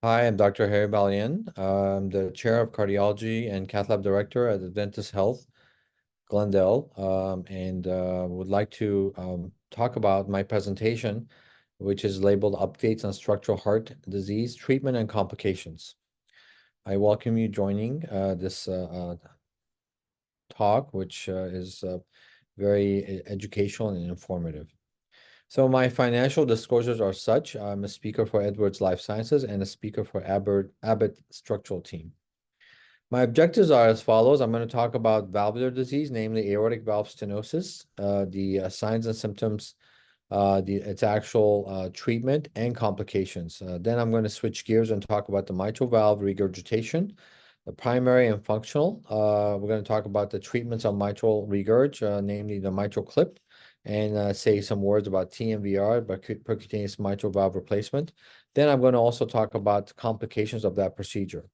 Hi, I'm Dr. Harry Balian. I'm the chair of cardiology and cath lab director at Adventist Health, Glendale, and would like to talk about my presentation, which is labeled Updates on Structural Heart Disease Treatment and Complications. I welcome you joining this talk, which is very educational and informative. So my financial disclosures are such. I'm a speaker for Edwards Life Sciences and a speaker for Abbott Structural Team. My objectives are as follows. I'm going to talk about valvular disease, namely aortic valve stenosis, the signs and symptoms, its actual treatment and complications. Then I'm going to switch gears and talk about the mitral valve regurgitation, the primary and functional. We're going to talk about the treatments of mitral regurg, namely the mitral clip, and say some words about TMVR, percutaneous mitral valve replacement. Then I'm going to also talk about complications of that procedure.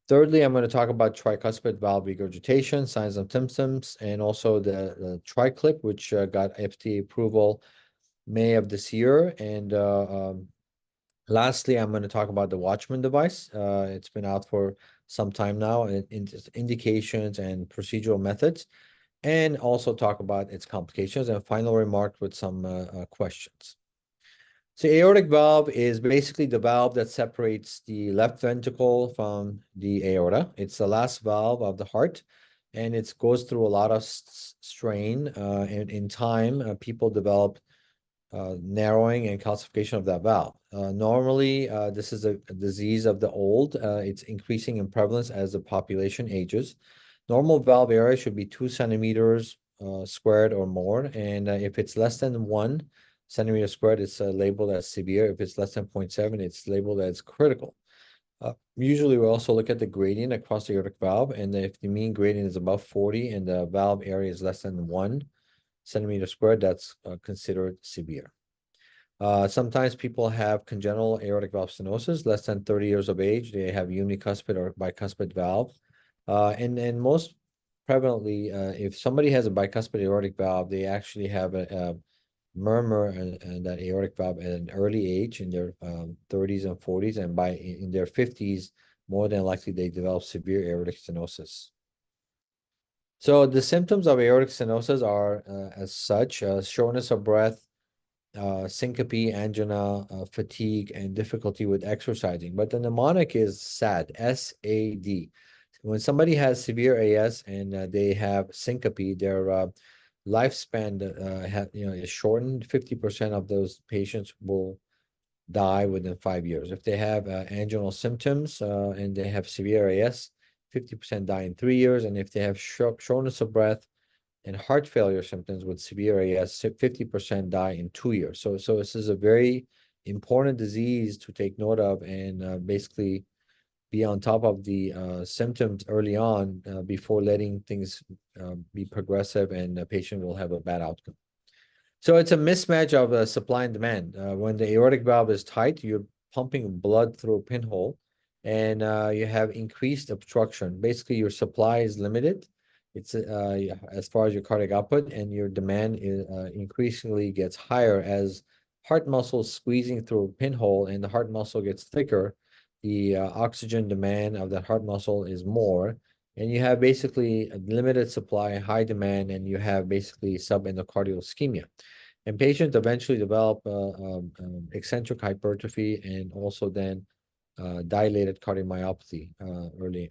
Thirdly, I'm going to talk about tricuspid valve regurgitation, signs and symptoms, and also the TriClip, which got FDA approval May of this year. And lastly, I'm going to talk about the Watchman device. It's been out for some time now, and indications and procedural methods, and also talk about its complications, and final remark with some questions. So aortic valve is basically the valve that separates the left ventricle from the aorta. It's the last valve of the heart, and it goes through a lot of strain. And in time, people develop narrowing and calcification of that valve. Normally, this is a disease of the old. It's increasing in prevalence as the population ages. Normal valve area should be 2 centimeters squared or more, and if it's less than 1 centimeter squared, it's labeled as severe. If it's less than 0.7, it's labeled as critical. Usually, we also look at the gradient across the aortic valve, and if the mean gradient is above 40 and the valve area is less than 1 centimeter squared, that's considered severe. Sometimes people have congenital aortic valve stenosis, less than 30 years of age. They have unicuspid or bicuspid valve. And most prevalently, if somebody has a bicuspid aortic valve, they actually have a murmur and that aortic valve at an early age in their 30s and 40s, and in their 50s, more than likely they develop severe aortic stenosis. So the symptoms of aortic stenosis are as such: shortness of breath, syncope, angina, fatigue, and difficulty with exercising. But the mnemonic is SAD, S-A-D. When somebody has severe AS and they have syncope, their lifespan is shortened. 50% of those patients will die within 5 years. If they have anginal symptoms and they have severe AS, 50% die in 3 years. And if they have shortness of breath and heart failure symptoms with severe AS, 50% die in 2 years. So this is a very important disease to take note of, and basically be on top of the symptoms early on before letting things be progressive, and the patient will have a bad outcome. So it's a mismatch of supply and demand. When the aortic valve is tight, you're pumping blood through a pinhole, and you have increased obstruction. Basically, your supply is limited. It's as far as your cardiac output, and your demand is, increasingly gets higher as heart muscle is squeezing through a pinhole, and the heart muscle gets thicker. The oxygen demand of that heart muscle is more, and you have basically a limited supply, high demand, and you have basically subendocardial ischemia. And patients eventually develop eccentric hypertrophy and also then dilated cardiomyopathy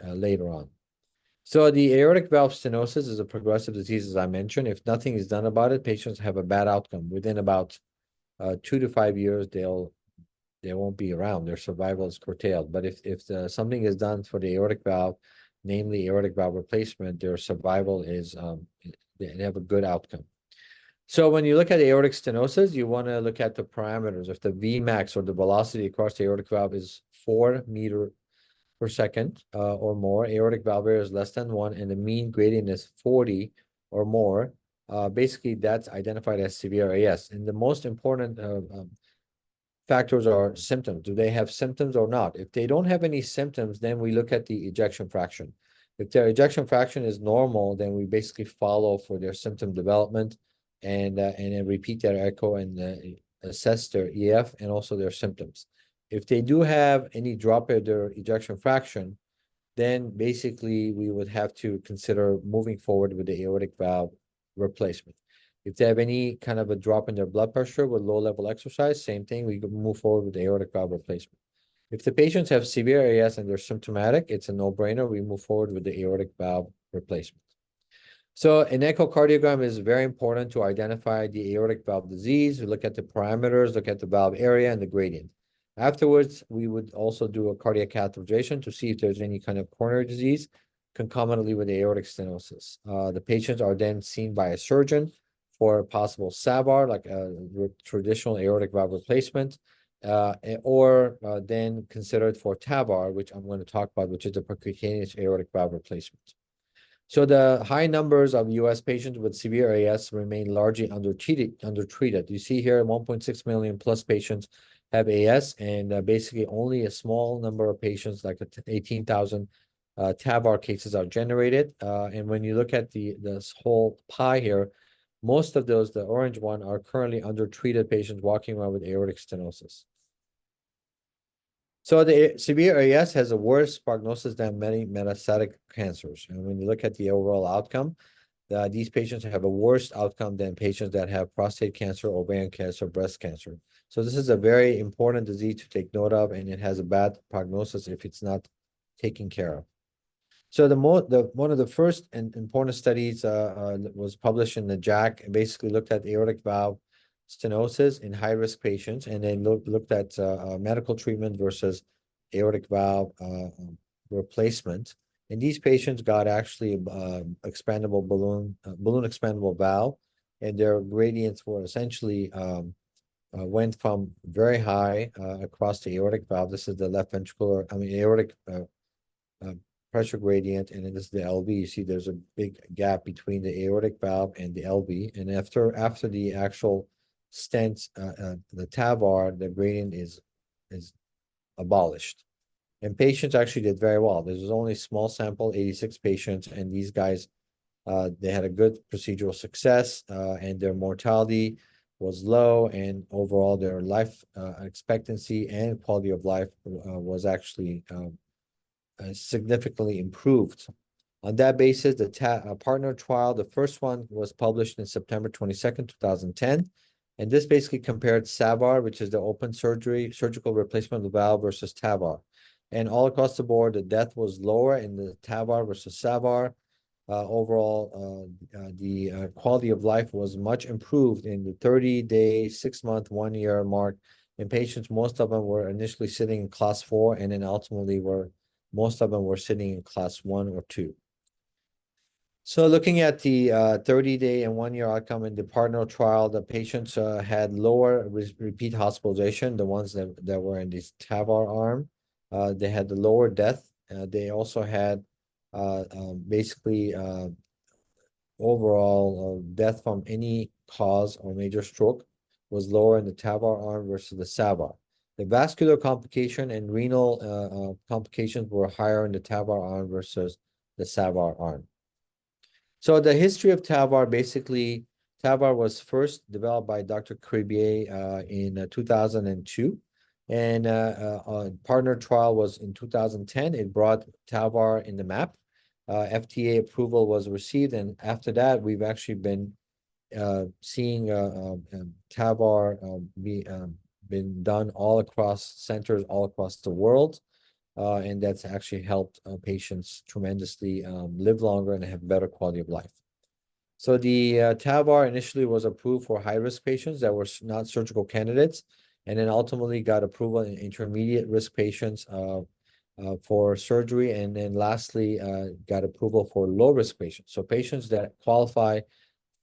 later on. So the aortic valve stenosis is a progressive disease, as I mentioned. If nothing is done about it, patients have a bad outcome. Within about 2 to 5 years, they won't be around. Their survival is curtailed. But if something is done for the aortic valve, namely aortic valve replacement, their survival is they have a good outcome. So when you look at aortic stenosis, you want to look at the parameters. If the Vmax, or the velocity across the aortic valve, is 4 meters per second or more, aortic valve area is less than 1, and the mean gradient is 40 or more, basically that's identified as severe AS. And the most important factors are symptoms. Do they have symptoms or not? If they don't have any symptoms, then we look at the ejection fraction. If their ejection fraction is normal, then we basically follow for their symptom development, and then repeat their echo and assess their EF and also their symptoms. If they do have any drop in their ejection fraction, then basically we would have to consider moving forward with the aortic valve replacement. If they have any kind of a drop in their blood pressure with low-level exercise, same thing, we can move forward with the aortic valve replacement. If the patients have severe AS and they're symptomatic, it's a no-brainer. We move forward with the aortic valve replacement. So an echocardiogram is very important to identify the aortic valve disease. We look at the parameters, look at the valve area and the gradient. Afterwards, we would also do a cardiac catheterization to see if there's any kind of coronary disease concomitantly with aortic stenosis. The patients are then seen by a surgeon for possible SAVR, like a traditional aortic valve replacement, or then considered for TAVR, which I'm going to talk about, which is the percutaneous aortic valve replacement. So the high numbers of US patients with severe AS remain largely undertreated. You see here 1.6 million plus patients have AS, and basically only a small number of patients, like 18,000 TAVR cases are generated. And when you look at this whole pie here, most of those, the orange one, are currently undertreated patients walking around with aortic stenosis. So the severe AS has a worse prognosis than many metastatic cancers. And when you look at the overall outcome, these patients have a worse outcome than patients that have prostate cancer, ovarian cancer, breast cancer. So this is a very important disease to take note of, and it has a bad prognosis if it's not taken care of. So one of the first and important studies was published in the JACC, and basically looked at aortic valve stenosis in high-risk patients, and then looked at medical treatment versus aortic valve replacement. And these patients got actually expandable balloon expandable valve, and their gradients were essentially went from very high across the aortic valve. This is the left ventricular, aortic pressure gradient, and then this is the LV. You see there's a big gap between the aortic valve and the LV. And after the actual stent, the TAVR, the gradient is abolished. And patients actually did very well. This was only a small sample, 86 patients, and these guys, they had a good procedural success, and their mortality was low, and overall their life expectancy and quality of life was actually significantly improved. On that basis, the partner trial, the first one was published in September 22nd, 2010. And this basically compared SAVR, which is the open surgical replacement of the valve, versus TAVR. And all across the board, the death was lower in the TAVR versus SAVR. Overall, the quality of life was much improved in the 30-day, 6-month, 1-year mark. In patients, most of them were initially sitting in class 4, and then ultimately most of them were sitting in class 1 or 2. So looking at the 30-day and 1-year outcome in the partner trial, the patients had lower repeat hospitalization, the ones that were in this TAVR arm. They had the lower death. They also had basically overall death from any cause or major stroke was lower in the TAVR arm versus the SAVR. The vascular complication and renal complications were higher in the TAVR arm versus the SAVR arm. So the history of TAVR, basically, TAVR was first developed by Dr. Cribier in 2002. And partner trial was in 2010. It brought TAVR in the map. FDA approval was received. And after that, we've actually been seeing TAVR been done all across centers all across the world. And that's actually helped patients tremendously live longer and have better quality of life. So the TAVR initially was approved for high-risk patients that were not surgical candidates, and then ultimately got approval in intermediate risk patients for surgery, and then lastly got approval for low-risk patients. So patients that qualify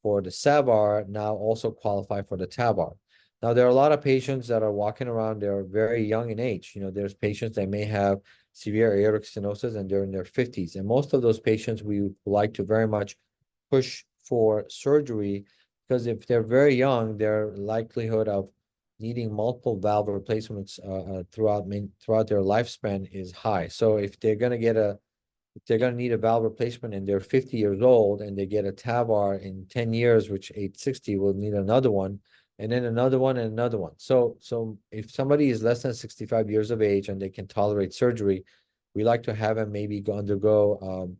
for the SAVR now also qualify for the TAVR. Now, there are a lot of patients that are walking around, they're very young in age. There's patients that may have severe aortic stenosis and they're in their 50s. And most of those patients, we would like to very much push for surgery, because if they're very young, their likelihood of needing multiple valve replacements throughout their lifespan is high. So if they're going to need a valve replacement and they're 50 years old and they get a TAVR in 10 years, which age 60 will need another one, and then another one and another one. So if somebody is less than 65 years of age and they can tolerate surgery, we like to have them maybe undergo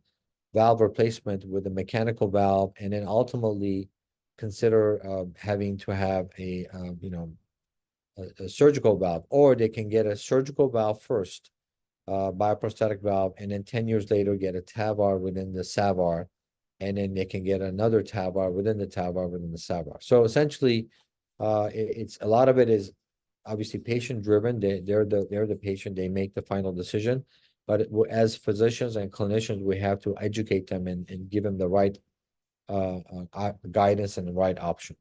valve replacement with a mechanical valve, and then ultimately consider having to have a surgical valve, or they can get a surgical valve first, bioprosthetic valve, and then 10 years later get a TAVR within the SAVR, and then they can get another TAVR within the TAVR within the SAVR. So essentially, it's a lot of it is obviously patient driven. They're the patient. They make the final decision. But as physicians and clinicians, we have to educate them and give them the right guidance and the right option.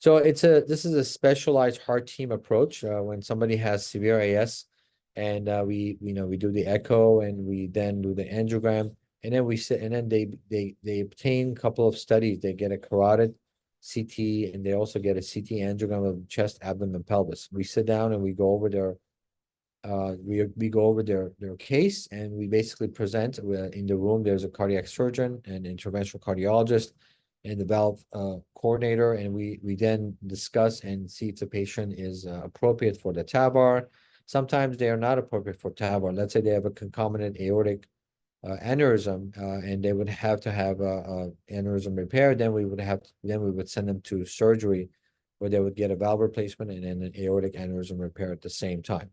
So this is a specialized heart team approach. When somebody has severe AS, and we do the echo, and we then do the angiogram, and then we sit, and then they obtain a couple of studies. They get a carotid CT, and they also get a CT angiogram of chest, abdomen, pelvis. We sit down and we go over their case, and we basically present in the room. There's a cardiac surgeon, an interventional cardiologist, and the valve coordinator, and we then discuss and see if the patient is appropriate for the TAVR. Sometimes they are not appropriate for TAVR. Let's say they have a concomitant aortic aneurysm, and they would have to have a aneurysm repair. Then we would send them to surgery, where they would get a valve replacement and then an aortic aneurysm repair at the same time.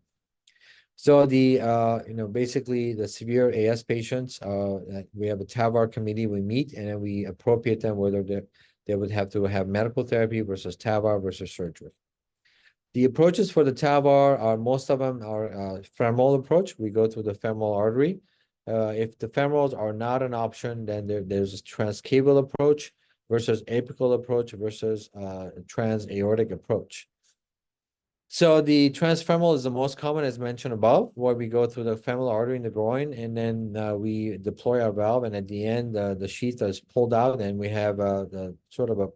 So basically the severe AS patients, we have a TAVR committee. We meet and then we appropriate them whether they would have to have medical therapy versus TAVR versus surgery. The approaches for the TAVR are, most of them are femoral approach. We go through the femoral artery. If the femorals are not an option, then there's a transcaval approach versus apical approach versus transaortic approach. So the transfemoral is the most common, as mentioned above, where we go through the femoral artery in the groin, and then we deploy our valve, and at the end, the sheath is pulled out, and we have the sort of a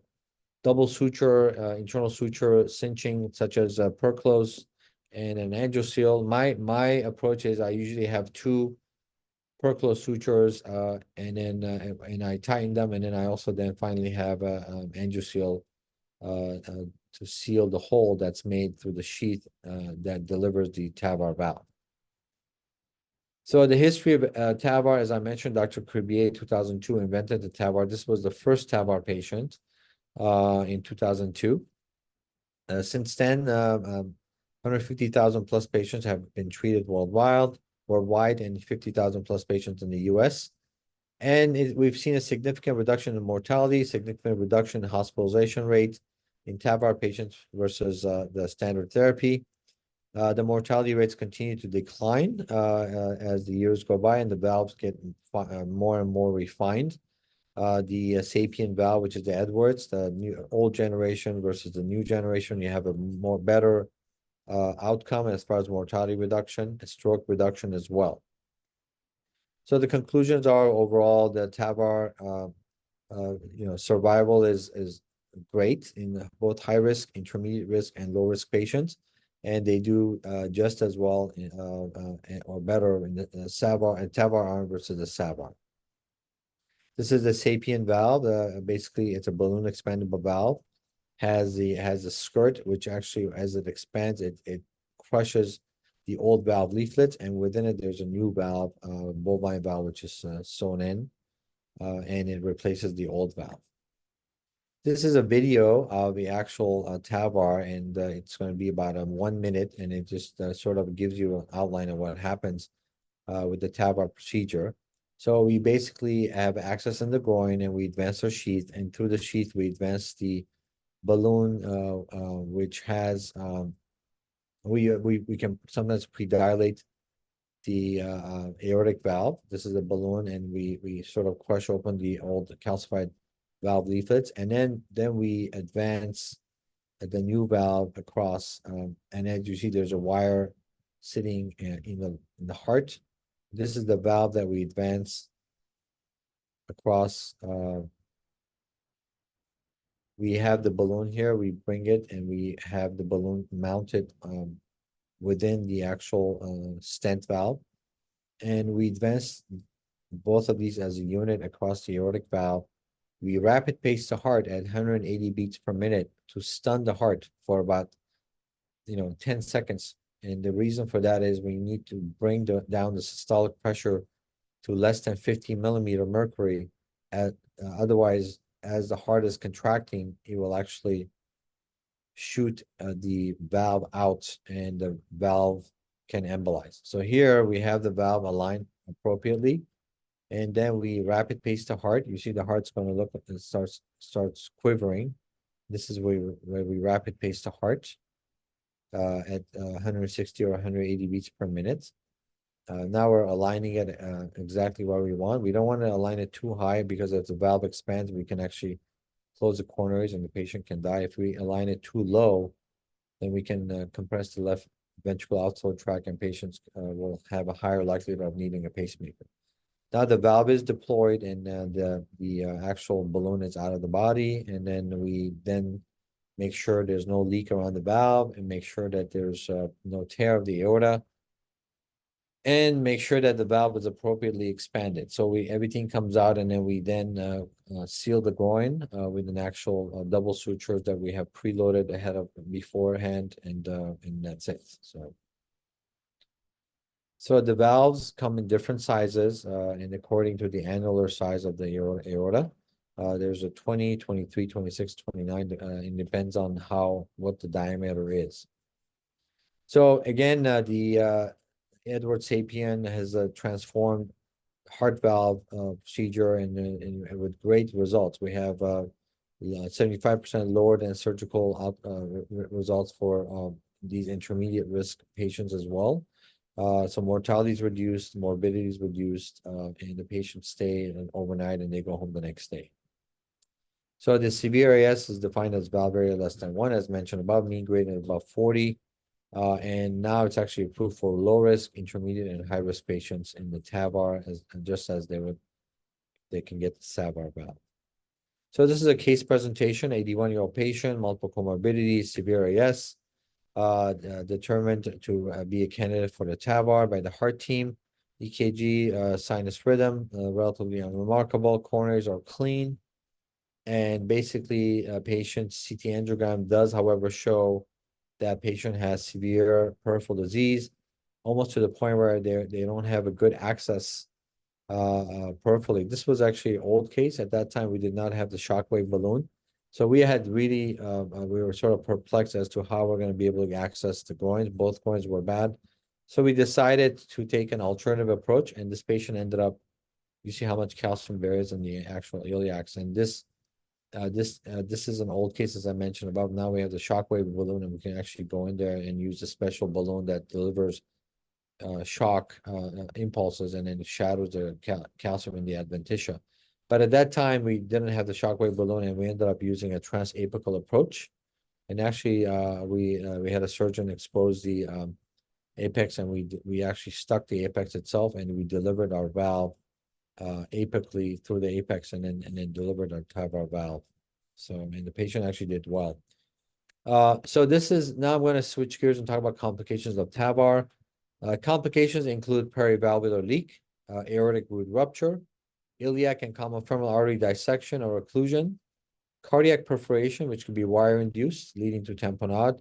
double suture, internal suture cinching, such as perclose and an angioseal. My approach is I usually have two perclose sutures, and then and I tighten them, and then I also then finally have an angioseal to seal the hole that's made through the sheath that delivers the TAVR valve. So the history of TAVR, as I mentioned, Dr. Cribier, 2002, invented the TAVR. This was the first TAVR patient in 2002. Since then, 150,000 plus patients have been treated worldwide, and 50,000 plus patients in the US. And we've seen a significant reduction in mortality, significant reduction in hospitalization rate in TAVR patients versus the standard therapy. The mortality rates continue to decline as the years go by, and the valves get more and more refined. The Sapien valve, which is the Edwards, the old generation versus the new generation, you have a better outcome as far as mortality reduction and stroke reduction as well. So the conclusions are, overall, the TAVR survival is great in both high risk, intermediate risk, and low risk patients, and they do just as well or better in the SAVR and TAVR arm versus the SAVR. This is the Sapien valve. Basically, it's a balloon expandable valve. Has a skirt, which actually, as it expands, it crushes the old valve leaflets, and within it there's a new valve, bovine valve, which is sewn in, and it replaces the old valve. This is a video of the actual TAVR, and it's going to be about 1 minute, and it just sort of gives you an outline of what happens with the TAVR procedure. So we basically have access in the groin, and we advance our sheath, and through the sheath we advance the balloon, which has we can sometimes predilate the aortic valve. This is a balloon, and we sort of crush open the old calcified valve leaflets, and then we advance the new valve across, and as you see, there's a wire sitting in the heart. This is the valve that we advance across. We have the balloon here, we bring it, and we have the balloon mounted within the actual stent valve, and we advance both of these as a unit across the aortic valve. we rapid pace the heart at 180 beats per minute to stun the heart for about 10 seconds. And the reason for that is we need to bring down the systolic pressure to less than 50 millimeter mercury. Otherwise, as the heart is contracting, it will actually shoot the valve out and the valve can embolize. So here we have the valve aligned appropriately, and then we rapid pace the heart. You see the heart's going to look and starts quivering. This is where we rapid pace the heart at 160 or 180 beats per minute. Now we're aligning it exactly where we want. We don't want to align it too high because as the valve expands, we can actually close the coronaries and the patient can die. If we align it too low, then we can compress the left ventricular outflow tract and patients will have a higher likelihood of needing a pacemaker. Now the valve is deployed and the actual balloon is out of the body, and then we make sure there's no leak around the valve and make sure that there's no tear of the aorta, and make sure that the valve is appropriately expanded. So everything comes out, and then we seal the groin with an actual double sutures that we have preloaded ahead of beforehand, and that's it. So the valves come in different sizes and according to the annular size of the aorta. There's a 20, 23, 26, 29. It depends on what the diameter is. So again, the Edward Sapien has transformed heart valve procedure and with great results. We have 75% lower than surgical results for these intermediate risk patients as well. So mortality is reduced, morbidity is reduced, and the patients stay overnight and they go home the next day. So the severe AS is defined as valve area less than 1, as mentioned above, mean grade is above 40. And now it's actually approved for low risk, intermediate, and high risk patients in the TAVR, just as they can get the SAVR valve. So this is a case presentation, 81-year-old patient, multiple comorbidities, severe AS, determined to be a candidate for the TAVR by the heart team. EKG, sinus rhythm, relatively unremarkable. Coronaries are clean. And basically, patient's CT angiogram does, however, show that patient has severe peripheral disease, almost to the point where they don't have a good access peripherally. This was actually an old case. At that time, we did not have the shockwave balloon. So we had really, we were sort of perplexed as to how we're going to be able to access the groins. Both groins were bad. So we decided to take an alternative approach, and this patient ended up, you see how much calcium there is in the actual iliacs. And this is an old case, as I mentioned above. Now we have the shockwave balloon, and we can actually go in there and use a special balloon that delivers shock impulses, and then it shadows the calcium in the adventitia. But at that time, we didn't have the shockwave balloon, and we ended up using a transapical approach. And actually, we had a surgeon expose the apex, and we actually stuck the apex itself, and we delivered our valve apically through the apex, and then delivered our TAVR valve. So, and the patient actually did well. So this is, now I'm going to switch gears and talk about complications of TAVR. Complications include perivalvular leak, aortic root rupture, iliac and common femoral artery dissection or occlusion, cardiac perforation, which could be wire-induced, leading to tamponade,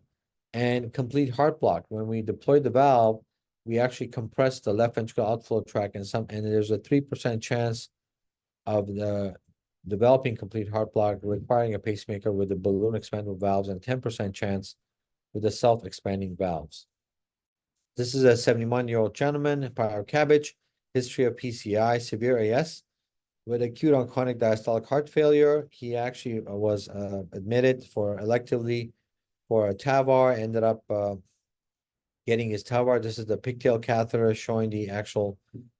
and complete heart block. When we deploy the valve, we actually compress the left ventricular outflow tract, and there's a 3% chance of the developing complete heart block, requiring a pacemaker with the balloon expandable valves, and 10% chance with the self-expanding valves. This is a 71-year-old gentleman, prior CABG, history of PCI, severe AS, with acute on chronic diastolic heart failure. He actually was admitted electively for a TAVR, ended up getting his TAVR. This is the pigtail catheter showing the actual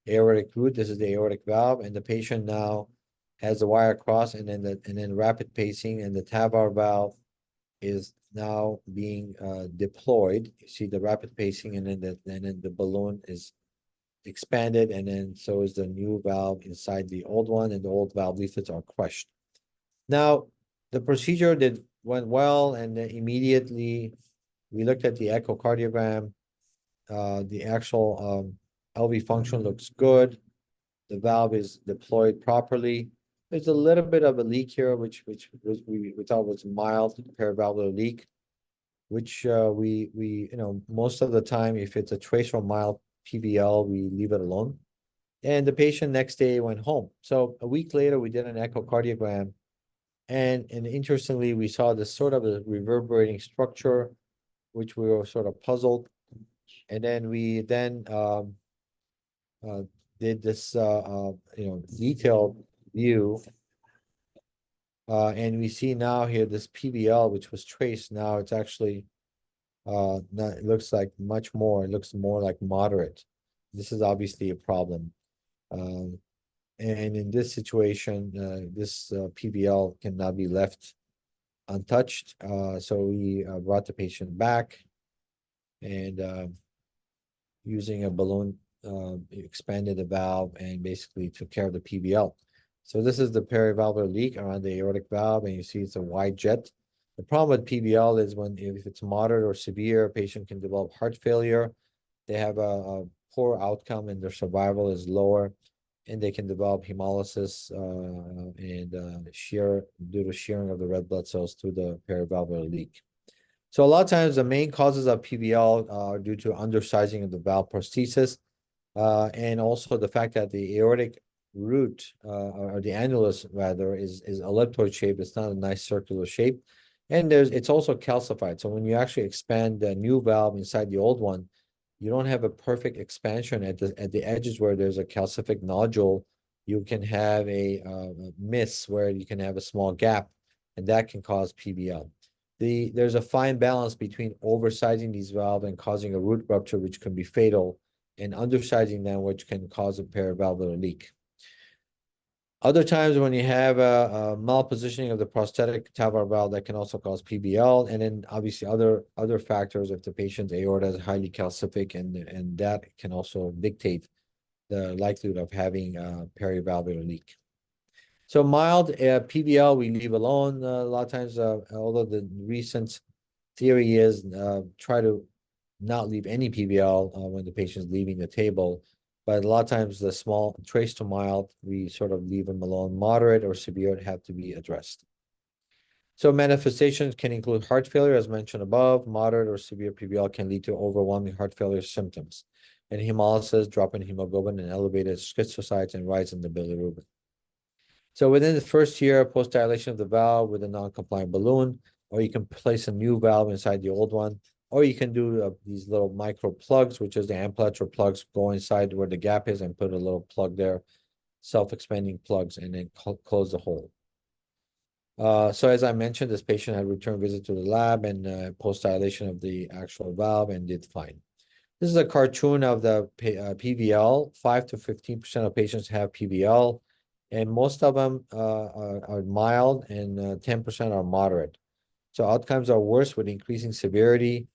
aortic root. This is the aortic valve, and the patient now has the wire cross, and then rapid pacing, and the TAVR valve is now being deployed. You see the rapid pacing, and then the balloon is expanded, and then so is the new valve inside the old one, and the old valve leaflets are crushed. Now, the procedure went well, and then immediately we looked at the echocardiogram. The actual LV function looks good. The valve is deployed properly. There's a little bit of a leak here, which we thought was mild paravalvular leak, which we most of the time, if it's a trace or mild PVL, we leave it alone. And the patient next day went home. So a week later, we did an echocardiogram, and interestingly, we saw this sort of a reverberating structure, which we were sort of puzzled. And then we uh, did this detailed view, and we see now here this PVL, which was traced. Now it's actually not, it looks like much more. It looks more like moderate. This is obviously a problem. And in this situation, this PVL cannot be left untouched. So we brought the patient back, and using a balloon, expanded the valve and basically took care of the PVL. So this is the perivalvular leak around the aortic valve, and you see it's a wide jet. The problem with PVL is if it's moderate or severe, a patient can develop heart failure. They have a poor outcome, and their survival is lower, and they can develop hemolysis and shear due to shearing of the red blood cells through the perivalvular leak. So a lot of times the main causes of PVL are due to undersizing of the valve prosthesis, and also the fact that the aortic root, or the annulus rather, is ellipsoid shaped. It's not a nice circular shape, and it's also calcified. So when you actually expand the new valve inside the old one, you don't have a perfect expansion at the edges where there's a calcific nodule. You can have a miss where you can have a small gap, and that can cause PVL. There's a fine balance between oversizing these valves and causing a root rupture, which can be fatal, and undersizing them, which can cause a paravalvular leak. Other times when you have a malpositioning of the prosthetic TAVR valve, that can also cause PVL, and then obviously other factors if the patient's aorta is highly calcific, and that can also dictate the likelihood of having a perivalvular leak. So mild PVL, we leave alone a lot of times, although the recent theory is try to not leave any PVL when the patient's leaving the table. But a lot of times the small trace to mild, we sort of leave them alone. Moderate or severe have to be addressed. So manifestations can include heart failure, as mentioned above. Moderate or severe PVL can lead to overwhelming heart failure symptoms, and hemolysis, drop in hemoglobin, and elevated schistocytes, and rise in the bilirubin. So within the first year, post-dilation of the valve with a non-compliant balloon, or you can place a new valve inside the old one, or you can do these little micro plugs, which is the ambulatory plugs, go inside where the gap is and put a little plug there, self-expanding plugs, and then close the hole. So as I mentioned, this patient had return visit to the lab and post-dilation of the actual valve and did fine. This is a cartoon of the PVL. 5 to 15% of patients have PVL, and most of them are mild, and 10% are moderate. So outcomes are worse with increasing severity,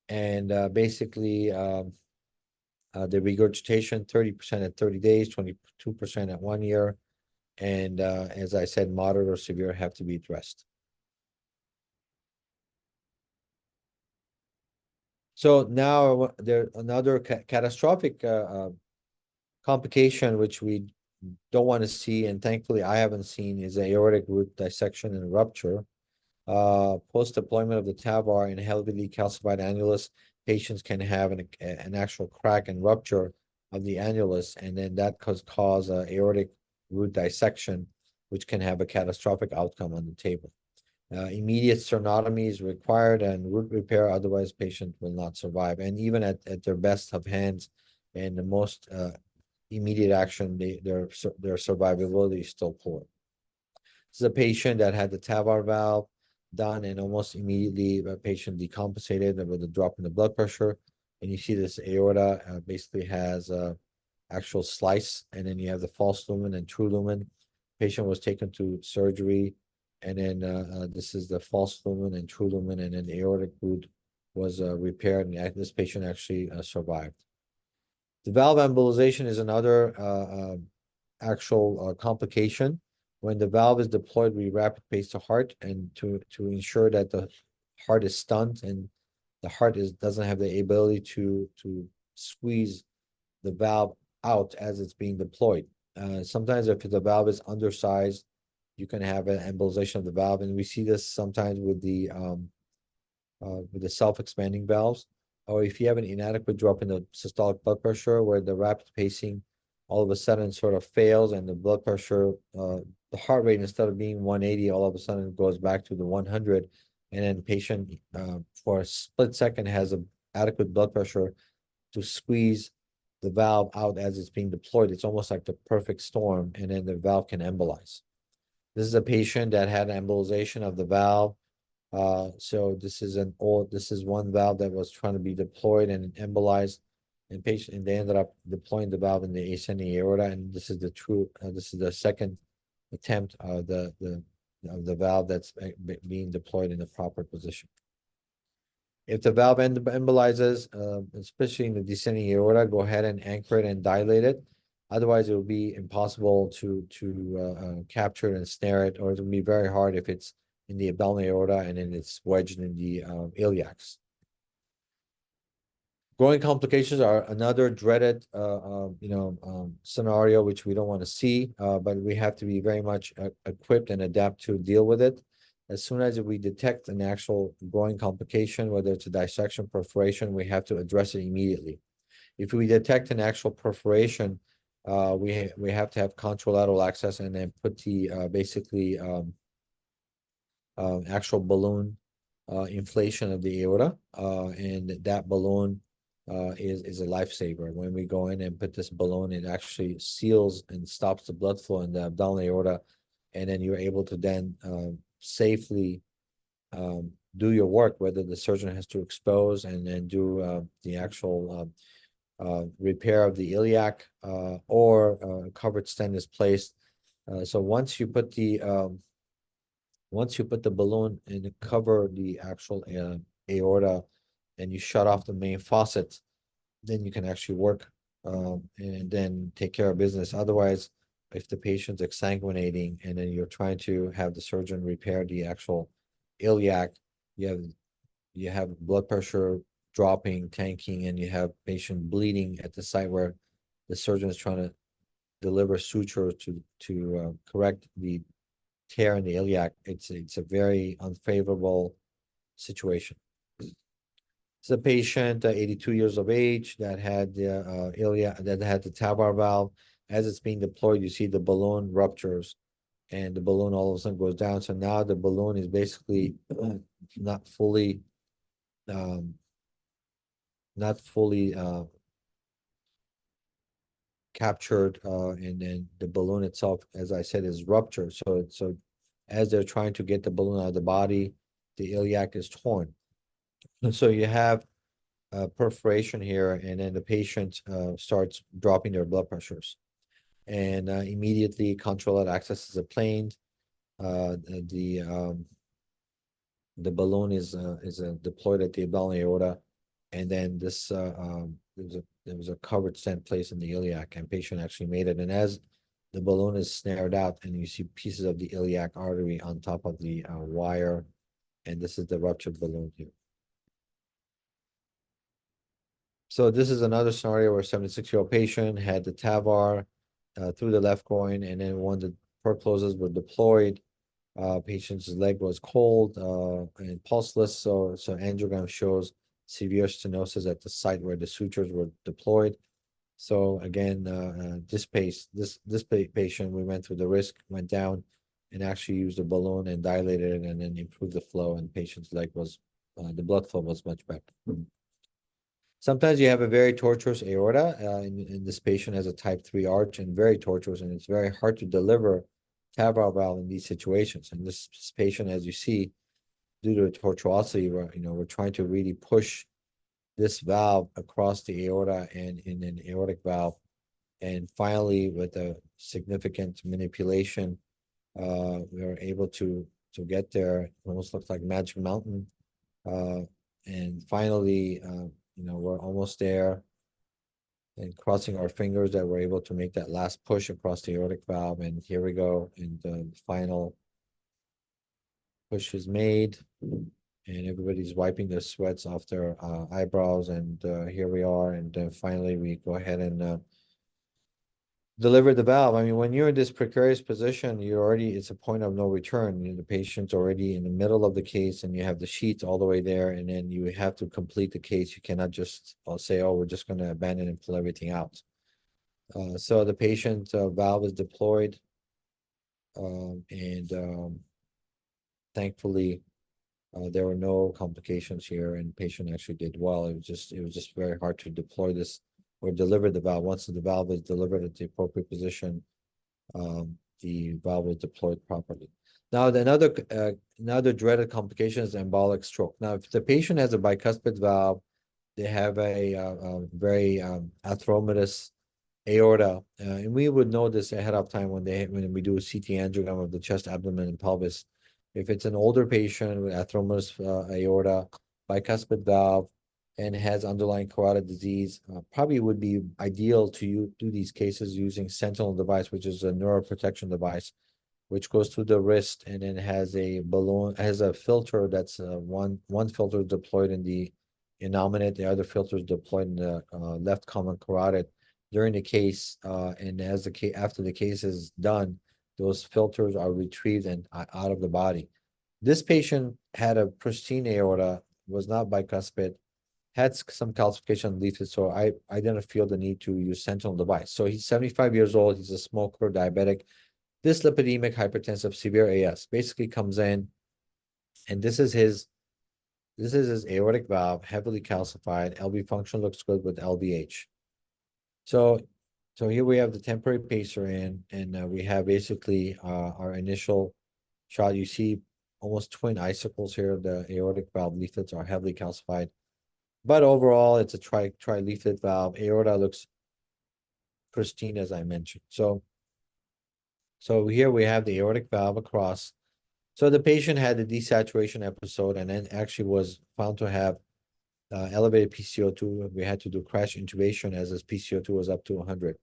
and basically the regurgitation, 30% at 30 days, 22% at 1 year, and as I said, moderate or severe have to be addressed. So now there another catastrophic complication which we don't want to see, and thankfully I haven't seen, is aortic root dissection and rupture. Post-deployment of the TAVR in heavily calcified annulus, patients can have an actual crack and rupture of the annulus, and then that cause aortic root dissection, which can have a catastrophic outcome on the table. Immediate sternotomy is required and root repair, otherwise patient will not survive. And even at their best of hands and the most immediate action, their survivability is still poor. This is a patient that had the TAVR valve done, and almost immediately the patient decompensated with a drop in the blood pressure. And you see this aorta basically has actual slice, and then you have the false lumen and true lumen. Patient was taken to surgery, and then this is the false lumen and true lumen, and then the aortic root was repaired, and this patient actually survived. The valve embolization is another actual complication. When the valve is deployed, we rapid pace the heart, and to ensure that the heart is stunned and the heart doesn't have the ability to squeeze the valve out as it's being deployed. Sometimes if the valve is undersized, you can have an embolization of the valve, and we see this sometimes with the self-expanding valves, or if you have an inadequate drop in the systolic blood pressure, where the rapid pacing all of a sudden sort of fails, and the blood pressure, the heart rate, instead of being 180, all of a sudden goes back to the 100, and then patient for a split second has a adequate blood pressure to squeeze the valve out as it's being deployed. It's almost like the perfect storm, and then the valve can embolize. This is a patient that had embolization of the valve. So this is one valve that was trying to be deployed and embolized, and they ended up deploying the valve in the ascending aorta, and this is the second attempt of the valve that's being deployed in the proper position. If the valve embolizes, especially in the descending aorta, go ahead and anchor it and dilate it. Otherwise, it will be impossible to capture it and snare it, or it will be very hard if it's in the abdominal aorta and then it's wedged in the iliacs. Growing complications are another dreaded, scenario which we don't want to see, but we have to be very much equipped and adapt to deal with it. As soon as we detect an actual growing complication, whether it's a dissection, perforation, we have to address it immediately. If we detect an actual perforation, we have to have contralateral access and then put the actual balloon inflation of the aorta, and that balloon is a lifesaver. When we go in and put this balloon, it actually seals and stops the blood flow in the abdominal aorta, and then you're able to then safely do your work, whether the surgeon has to expose and then do the actual repair of the iliac, or a covered stent is placed. So once you put the balloon and cover the actual aorta, and you shut off the main faucet, then you can actually work and then take care of business. Otherwise, if the patient's exsanguinating and then you're trying to have the surgeon repair the actual iliac, you have blood pressure dropping, tanking, and you have patient bleeding at the site where the surgeon is trying to deliver suture to correct the tear in the iliac. It's a very unfavorable situation. It's a patient, 82 years of age, that had the iliac, that had the TAVR valve. As it's being deployed, you see the balloon ruptures, and the balloon all of a sudden goes down. So now the balloon is basically not fully captured, and then the balloon itself, as I said, is ruptured. So as they're trying to get the balloon out of the body, the iliac is torn. And so you have perforation here, and then the patient starts dropping their blood pressures, and immediately contralateral access is obtained. The balloon is deployed at the abdominal aorta, and then this there was a covered stent placed in the iliac, and patient actually made it. And as the balloon is snared out, and you see pieces of the iliac artery on top of the wire, and this is the ruptured balloon here. So this is another scenario where a 76-year-old patient had the TAVR through the left groin, and then when the percloses were deployed, patient's leg was cold and pulseless. So angiogram shows severe stenosis at the site where the sutures were deployed. So again, this patient, we went through the risk, went down, and actually used a balloon and dilated it, and then improved the flow, and patient's leg was the blood flow was much better. Sometimes you have a very tortuous aorta, and this patient has a type 3 arch and very tortuous, and it's very hard to deliver TAVR valve in these situations. And this patient, as you see, due to tortuosity, we're trying to really push this valve across the aorta and in an aortic valve. And finally, with a significant manipulation, we were able to get there. It almost looks like Magic Mountain. And finally, we're almost there, and crossing our fingers that we're able to make that last push across the aortic valve. And here we go. And the final push is made, and everybody's wiping their sweats off their eyebrows. And here we are. And finally, we go ahead and deliver the valve. I mean, when you're in this precarious position, it's a point of no return. The patient's already in the middle of the case, and you have the sheets all the way there, and then you have to complete the case. You cannot just say, "Oh, we're just going to abandon and pull everything out." So the patient valve is deployed, and thankfully, there were no complications here, and the patient actually did well. It was just very hard to deploy this or deliver the valve. Once the valve is delivered at the appropriate position, the valve was deployed properly. Now, another dreaded complication is embolic stroke. Now, if the patient has a bicuspid valve, they have a very atheromatous aorta, and we would know this ahead of time when we do a CT angiogram of the chest, abdomen, and pelvis. If it's an older patient with atheromatous aorta, bicuspid valve, and has underlying carotid disease, probably would be ideal to do these cases using sentinel device, which is a neuroprotection device, which goes through the wrist and then has a balloon, has a filter that's one filter deployed in the innominate, the other filter is deployed in the left common carotid during the case, and after the case is done, those filters are retrieved and out of the body. This patient had a pristine aorta, was not bicuspid, had some calcification leaflet, so I didn't feel the need to use sentinel device. So he's 75 years old, he's a smoker, diabetic, dyslipidemic, hypertensive, severe AS, basically comes in, and this is his aortic valve, heavily calcified. LV function looks good with LVH. So here we have the temporary pacer in, and we have basically our initial shot. You see almost twin icicles here. The aortic valve leaflets are heavily calcified, but overall it's a tri-leaflet valve. Aorta looks pristine, as I mentioned. So here we have the aortic valve across. So the patient had a desaturation episode and then actually was found to have elevated PCO2. We had to do crash intubation as his PCO2 was up to 100.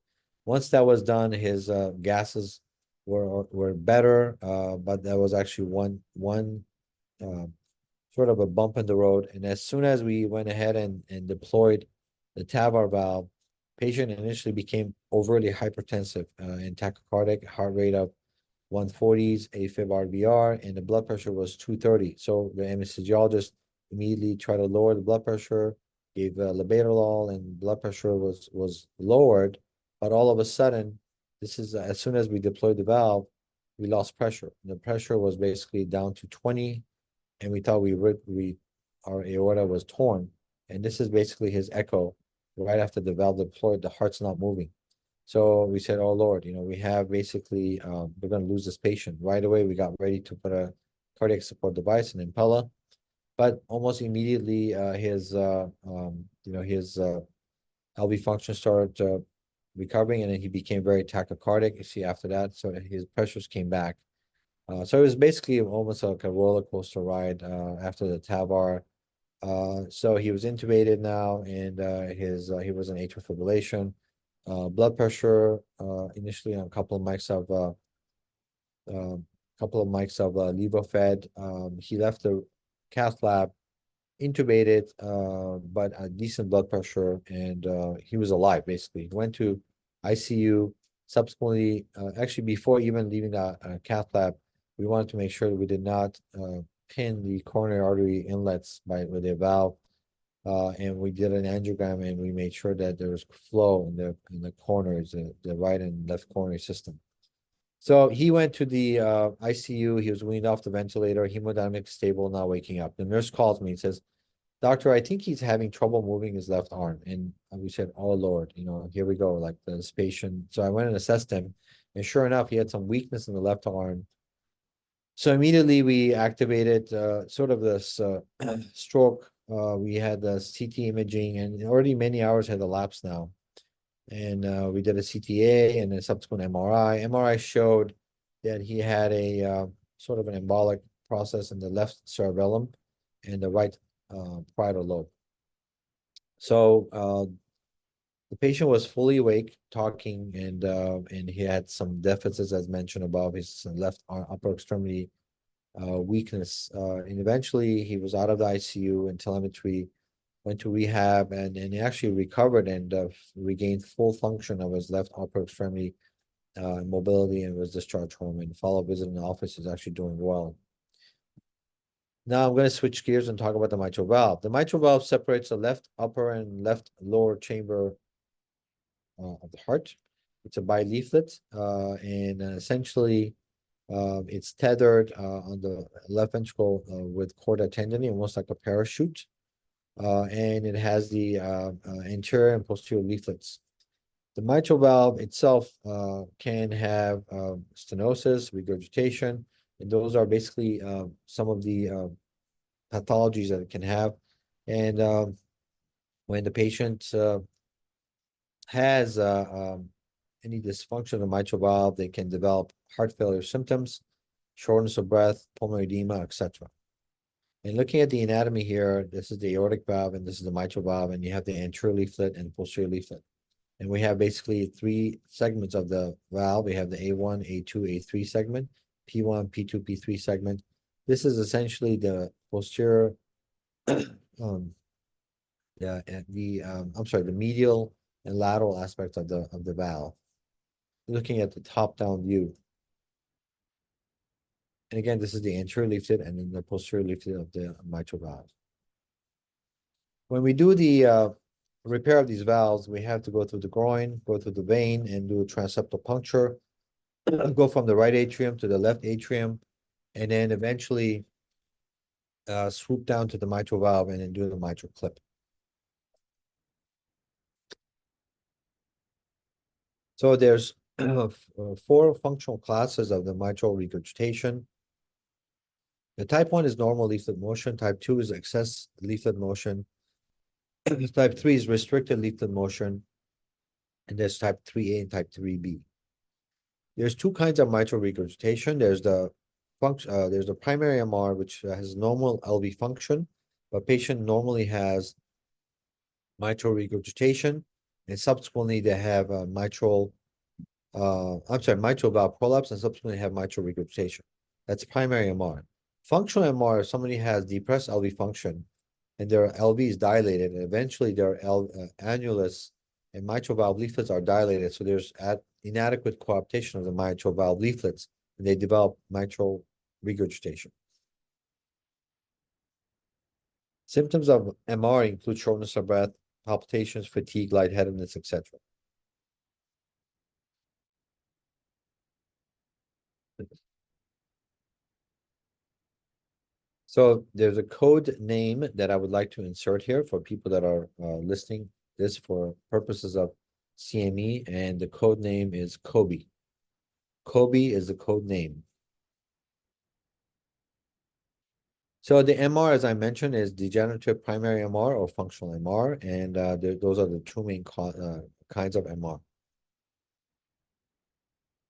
Once that was done, his gases were better, but that was actually one sort of a bump in the road. And as soon as we went ahead and deployed the TAVR valve, patient initially became overly hypertensive and tachycardic, heart rate of 140s, AFib RVR, and the blood pressure was 230. So the anesthesiologist immediately tried to lower the blood pressure, gave labetalol, and blood pressure was lowered. But all of a sudden, this is as soon as we deployed the valve, we lost pressure. The pressure was basically down to 20, and we thought our aorta was torn. And this is basically his echo right after the valve deployed. The heart's not moving. So we said, "Oh Lord, we have basically we're going to lose this patient." Right away, we got ready to put a cardiac support device, an Impella, but almost immediately his LV function started recovering, and then he became very tachycardic. You see after that, so his pressures came back. So it was basically almost like a roller coaster ride after the TAVR. So he was intubated now, and he was in atrial fibrillation. Blood pressure initially on a couple of mics of Levofed. He left the cath lab intubated, but a decent blood pressure, and he was alive basically. He went to ICU. Subsequently, actually before even leaving the cath lab, we wanted to make sure that we did not pin the coronary artery inlets with a valve. And we did an angiogram, and we made sure that there was flow in the corners, the right and left coronary system. So he went to the ICU. He was weaned off the ventilator, hemodynamic stable, not waking up. The nurse calls me and says, "Doctor, I think he's having trouble moving his left arm." And we said, "Oh Lord, here we go, like this patient." So I went and assessed him, and sure enough, he had some weakness in the left arm. So immediately we activated sort of this stroke. We had the CT imaging, and already many hours had elapsed now. And we did a CTA and a subsequent MRI. MRI showed that he had a sort of an embolic process in the left cerebellum and the right parietal lobe. So the patient was fully awake, talking, and he had some deficits as mentioned above, his left upper extremity weakness. And eventually he was out of the ICU and telemetry. went to rehab, and he actually recovered and regained full function of his left upper extremity mobility, and was discharged home. And follow-up visit in the office is actually doing well. Now I'm going to switch gears and talk about the mitral valve. The mitral valve separates the left upper and left lower chamber of the heart. It's a bileaflet, and essentially it's tethered on the left ventricle with chorda tendineae, almost like a parachute. And it has the anterior and posterior leaflets. The mitral valve itself can have stenosis, regurgitation, and those are basically some of the pathologies that it can have. And when the patient has any dysfunction of the mitral valve, they can develop heart failure symptoms, shortness of breath, pulmonary edema, etc. And looking at the anatomy here, this is the aortic valve and this is the mitral valve, and you have the anterior leaflet and posterior leaflet. And we have basically three segments of the valve. We have the A1, A2, A3 segment, P1, P2, P3 segment. This is essentially the posterior, I'm sorry, the medial and lateral aspects of the valve. Looking at the top-down view. And again, this is the anterior leaflet and then the posterior leaflet of the mitral valve. When we do the repair of these valves, we have to go through the groin, go through the vein, and do a transeptal puncture, go from the right atrium to the left atrium, and then eventually swoop down to the mitral valve and then do the mitral clip. So there's four functional classes of the mitral regurgitation. The type 1 is normal leaflet motion. Type 2 is excess leaflet motion. Type 3 is restricted leaflet motion. And there's type 3A and type 3B. There's two kinds of mitral regurgitation. There's the primary MR, which has normal LV function, but patient normally has mitral regurgitation, and subsequently they have mitral valve prolapse, and subsequently have mitral regurgitation. That's primary MR. Functional MR, if somebody has depressed LV function and their LV is dilated, and eventually their annulus and mitral valve leaflets are dilated, so there's inadequate coaptation of the mitral valve leaflets, and they develop mitral regurgitation. Symptoms of MR include shortness of breath, palpitations, fatigue, lightheadedness, etc. So there's a code name that I would like to insert here for people that are listening this for purposes of CME, and the code name is Kobe. Kobe is the code name. So the MR, as I mentioned, is degenerative primary MR or functional MR, and those are the two main kinds of MR.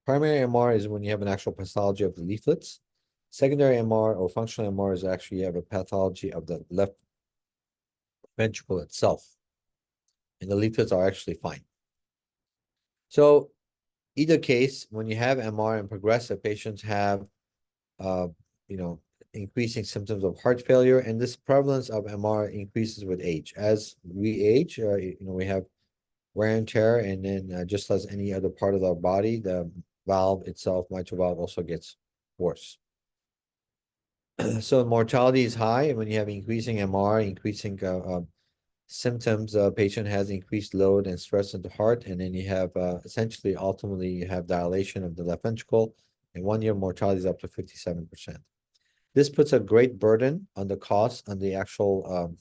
Primary MR is when you have an actual pathology of the leaflets. Secondary MR or functional MR is actually you have a pathology of the left ventricle itself, and the leaflets are actually fine. So either case, when you have MR and progressive, patients have, increasing symptoms of heart failure, and this prevalence of MR increases with age. As we age, we have wear and tear, and then just as any other part of our body, the valve itself, mitral valve, also gets worse. So mortality is high when you have increasing MR, increasing symptoms. Patient has increased load and stress in the heart, and then you have essentially, ultimately, you have dilation of the left ventricle, and 1-year mortality is up to 57%. This puts a great burden on the cost on the actual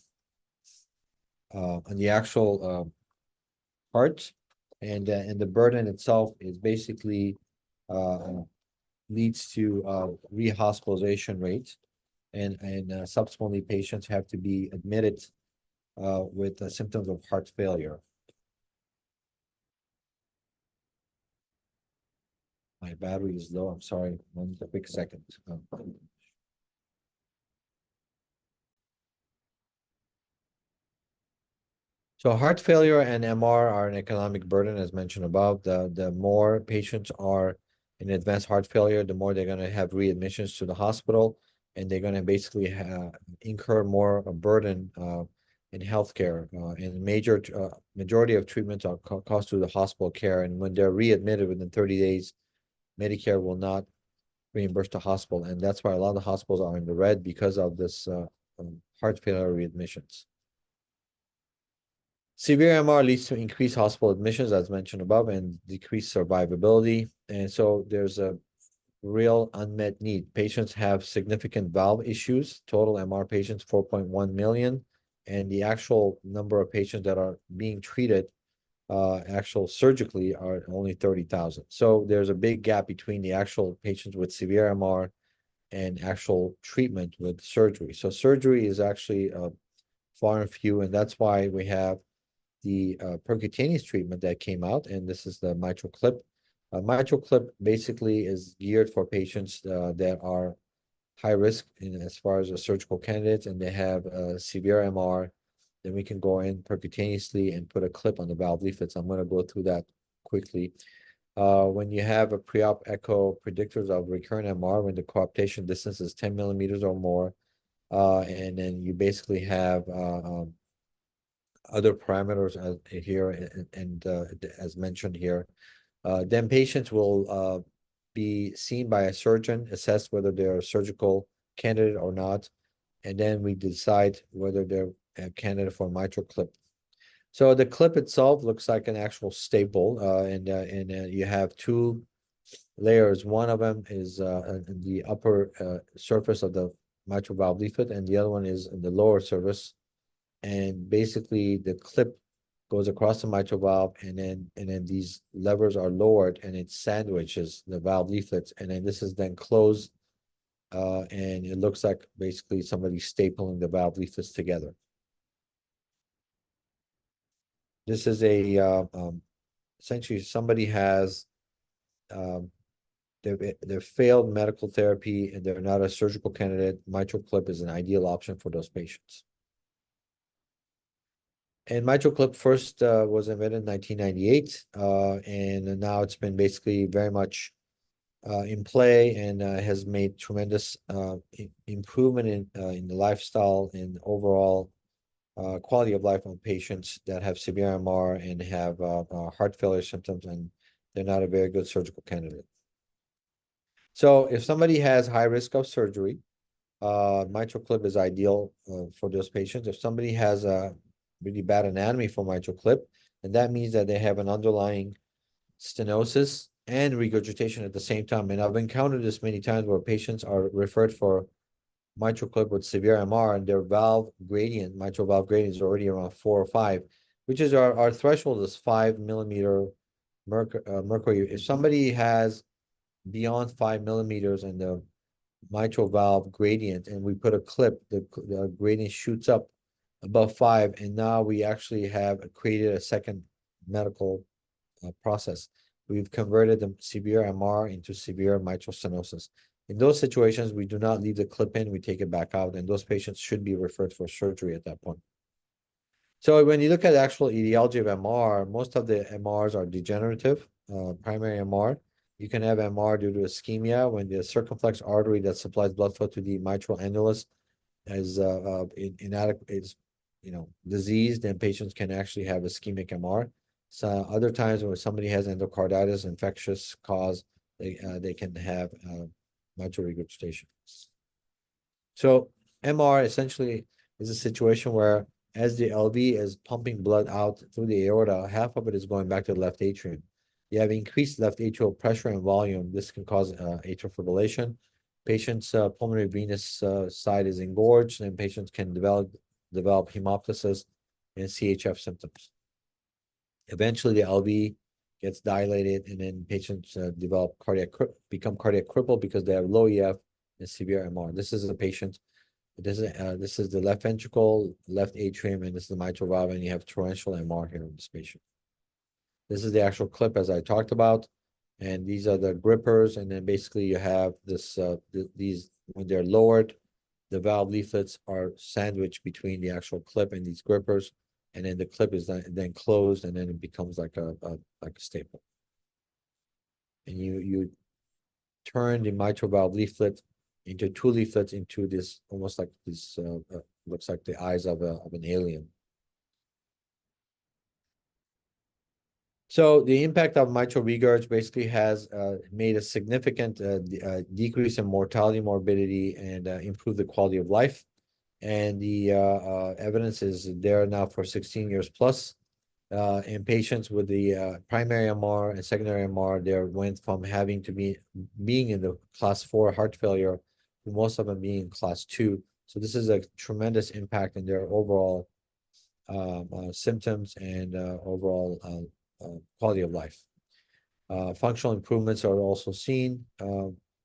heart, and the burden itself is basically leads to rehospitalization rate, and subsequently patients have to be admitted with symptoms of heart failure. My battery is low. I'm sorry. One quick second. So heart failure and MR are an economic burden, as mentioned above. The more patients are in advanced heart failure, the more they're going to have readmissions to the hospital, and they're going to basically incur more burden in healthcare, and majority of treatments are cost through the hospital care. And when they're readmitted within 30 days, Medicare will not reimburse the hospital. And that's why a lot of the hospitals are in the red because of this heart failure readmissions. Severe MR leads to increased hospital admissions, as mentioned above, and decreased survivability. And so there's a real unmet need. Patients have significant valve issues. Total MR patients, 4.1 million. And the actual number of patients that are being treated actual surgically are only 30,000. So there's a big gap between the actual patients with severe MR and actual treatment with surgery. So surgery is actually far and few, and that's why we have the percutaneous treatment that came out, and this is the mitral clip. Mitral clip basically is geared for patients that are high risk as far as a surgical candidates, and they have severe MR. Then we can go in percutaneously and put a clip on the valve leaflets. I'm going to go through that quickly. When you have a pre-op echo predictors of recurrent MR, when the coaptation distance is 10 millimeters or more, and then you basically have other parameters here and as mentioned here, then patients will be seen by a surgeon, assess whether they're a surgical candidate or not, and then we decide whether they're a candidate for mitral clip. So the clip itself looks like an actual staple, and you have two layers. One of them is in the upper surface of the mitral valve leaflet, and the other one is in the lower surface. And basically, the clip goes across the mitral valve, and then these levers are lowered, and it sandwiches the valve leaflets, and then this is then closed, and it looks like basically somebody stapling the valve leaflets together. This is a essentially somebody has they've failed medical therapy and they're not a surgical candidate. Mitral clip is an ideal option for those patients. And mitral clip first was invented in 1998, and now it's been basically very much in play and has made tremendous improvement in the lifestyle and overall quality of life of patients that have severe MR and have heart failure symptoms, and they're not a very good surgical candidate. So if somebody has high risk of surgery, mitral clip is ideal for those patients. If somebody has a really bad anatomy for mitral clip, and that means that they have an underlying stenosis and regurgitation at the same time. And I've encountered this many times where patients are referred for mitral clip with severe MR, and their valve gradient, mitral valve gradient is already around 4 or 5, which is our threshold is 5 millimeter mercury. If somebody has beyond 5 millimeters in the mitral valve gradient, and we put a clip, the gradient shoots up above 5, and now we actually have created a second medical process. We've converted the severe MR into severe mitral stenosis. In those situations, we do not leave the clip in, we take it back out, and those patients should be referred for surgery at that point. So when you look at the actual etiology of MR, most of the MRs are degenerative, primary MR. You can have MR due to ischemia when the circumflex artery that supplies blood flow to the mitral annulus is inadequate, diseased, and patients can actually have ischemic MR. So other times when somebody has endocarditis, infectious cause, they can have mitral regurgitation. So MR essentially is a situation where as the LV is pumping blood out through the aorta, half of it is going back to the left atrium. You have increased left atrial pressure and volume. This can cause atrial fibrillation. Patients' pulmonary venous side is engorged, and patients can develop hemoptysis and CHF symptoms. Eventually, the LV gets dilated, and then patients become cardiac crippled because they have low EF and severe MR. This is a patient. This is the left ventricle, left atrium, and this is the mitral valve, and you have torrential MR here in this patient. This is the actual clip as I talked about, and these are the grippers, and then basically you have this these when they're lowered, the valve leaflets are sandwiched between the actual clip and these grippers, and then the clip is then closed, and then it becomes like a staple. And you turn the mitral valve leaflet into two leaflets into this almost like this looks like the eyes of an alien. So the impact of mitral regurg basically has made a significant decrease in mortality, morbidity, and improved the quality of life. And the evidence is there now for 16 years plus. In patients with the primary MR and secondary MR, they went from having to being in the class 4 heart failure to most of them being in class 2. So this is a tremendous impact in their overall symptoms and overall quality of life. Functional improvements are also seen.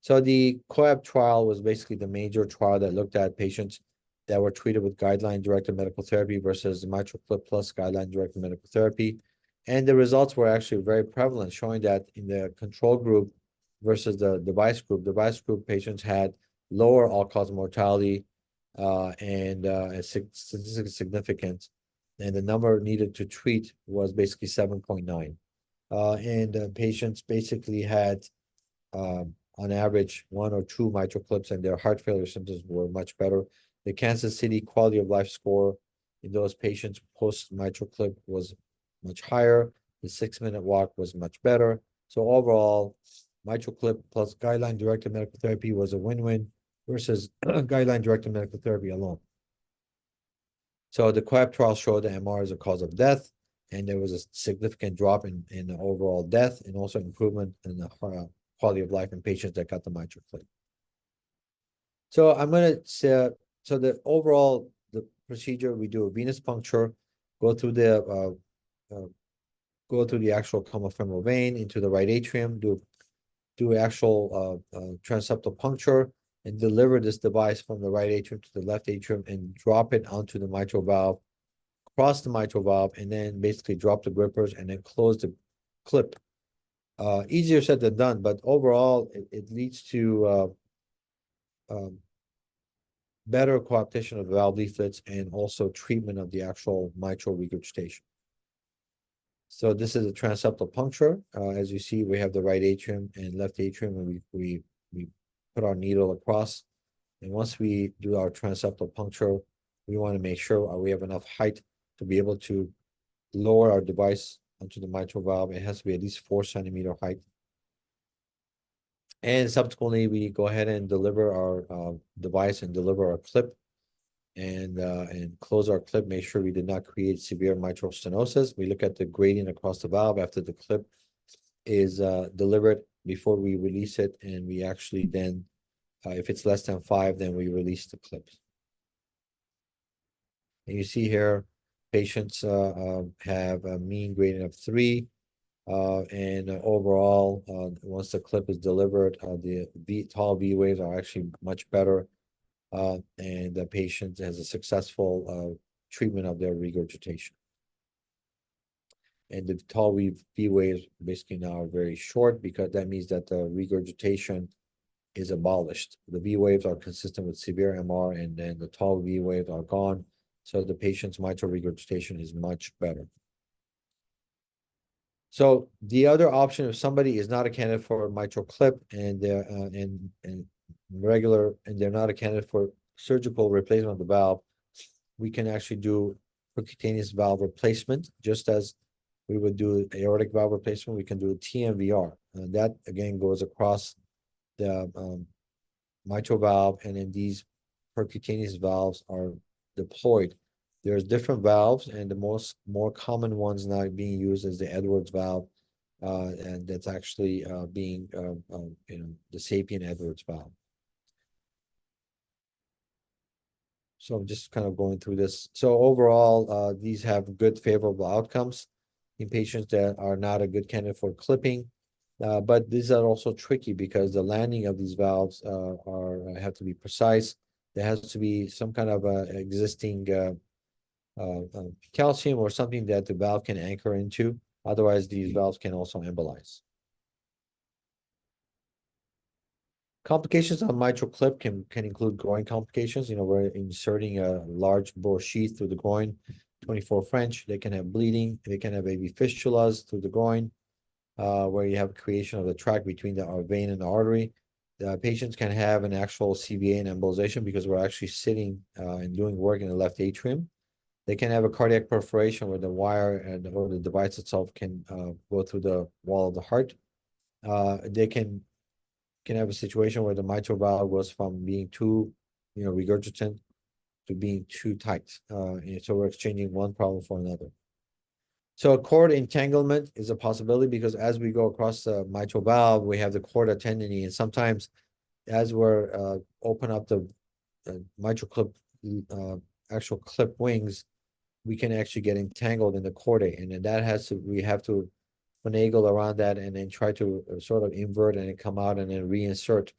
So the COAB trial was basically the major trial that looked at patients that were treated with guideline-directed medical therapy versus MitraClip plus guideline-directed medical therapy. And the results were actually very prevalent, showing that in the control group versus the device group patients had lower all-cause mortality and statistically significant. And the number needed to treat was basically 7.9. And patients basically had, on average, 1 or 2 mitral clips, and their heart failure symptoms were much better. The Kansas City quality of life score in those patients post mitral clip was much higher. The 6-minute walk was much better. So overall, mitral clip plus guideline-directed medical therapy was a win-win versus guideline-directed medical therapy alone. So the COAB trial showed that MR is a cause of death, and there was a significant drop in the overall death and also improvement in the quality of life in patients that got the mitral clip. So I'm going to say, so the overall, the procedure, we do a venous puncture, go through the actual common vein into the right atrium, do actual transeptal puncture, and deliver this device from the right atrium to the left atrium and drop it onto the mitral valve, cross the mitral valve, and then basically drop the grippers and then close the clip. Easier said than done, but overall, it leads to better coaptation of the valve leaflets and also treatment of the actual mitral regurgitation. So this is a transeptal puncture. As you see, we have the right atrium and left atrium, and we put our needle across. And once we do our transeptal puncture, we want to make sure we have enough height to be able to lower our device onto the mitral valve. It has to be at least 4 centimeter height. And subsequently, we go ahead and deliver our device and deliver our clip and close our clip. Make sure we did not create severe mitral stenosis. We look at the gradient across the valve after the clip is delivered before we release it. And we actually then, if it's less than 5, then we release the clips. And you see here, patients have a mean gradient of 3. And overall, once the clip is delivered, the tall V waves are actually much better, and the patient has a successful treatment of their regurgitation. And the tall V waves basically now are very short, because that means that the regurgitation is abolished. The V waves are consistent with severe MR, and then the tall V waves are gone. So the patient's mitral regurgitation is much better. So the other option, if somebody is not a candidate for a mitral clip and they're and they're not a candidate for surgical replacement of the valve, we can actually do percutaneous valve replacement, just as we would do aortic valve replacement. We can do a TMVR, and that again goes across the mitral valve, and then these percutaneous valves are deployed. There's different valves, and the more common ones now being used is the Edwards valve, and that's actually being the Sapien Edwards valve. So I'm just kind of going through this. So overall, these have good favorable outcomes in patients that are not a good candidate for clipping, but these are also tricky because the landing of these valves have to be precise. There has to be some kind of existing calcium or something that the valve can anchor into. Otherwise, these valves can also embolize. Complications on mitral clip can include groin complications. We're inserting a large bore sheath through the groin, 24 French. They can have bleeding. They can have AV fistulas through the groin, where you have creation of the tract between our vein and the artery. The patients can have an actual CVA and embolization because we're actually sitting and doing work in the left atrium. They can have a cardiac perforation where the wire or the device itself can go through the wall of the heart. They can have a situation where the mitral valve goes from being too, regurgitant to being too tight. And so we're exchanging one problem for another. So cord entanglement is a possibility because as we go across the mitral valve, we have the cord tendony, and sometimes as we're open up the mitral clip, actual clip wings, we can actually get entangled in the chordae, and then we have to finagle around that and then try to sort of invert and then come out and then reinsert.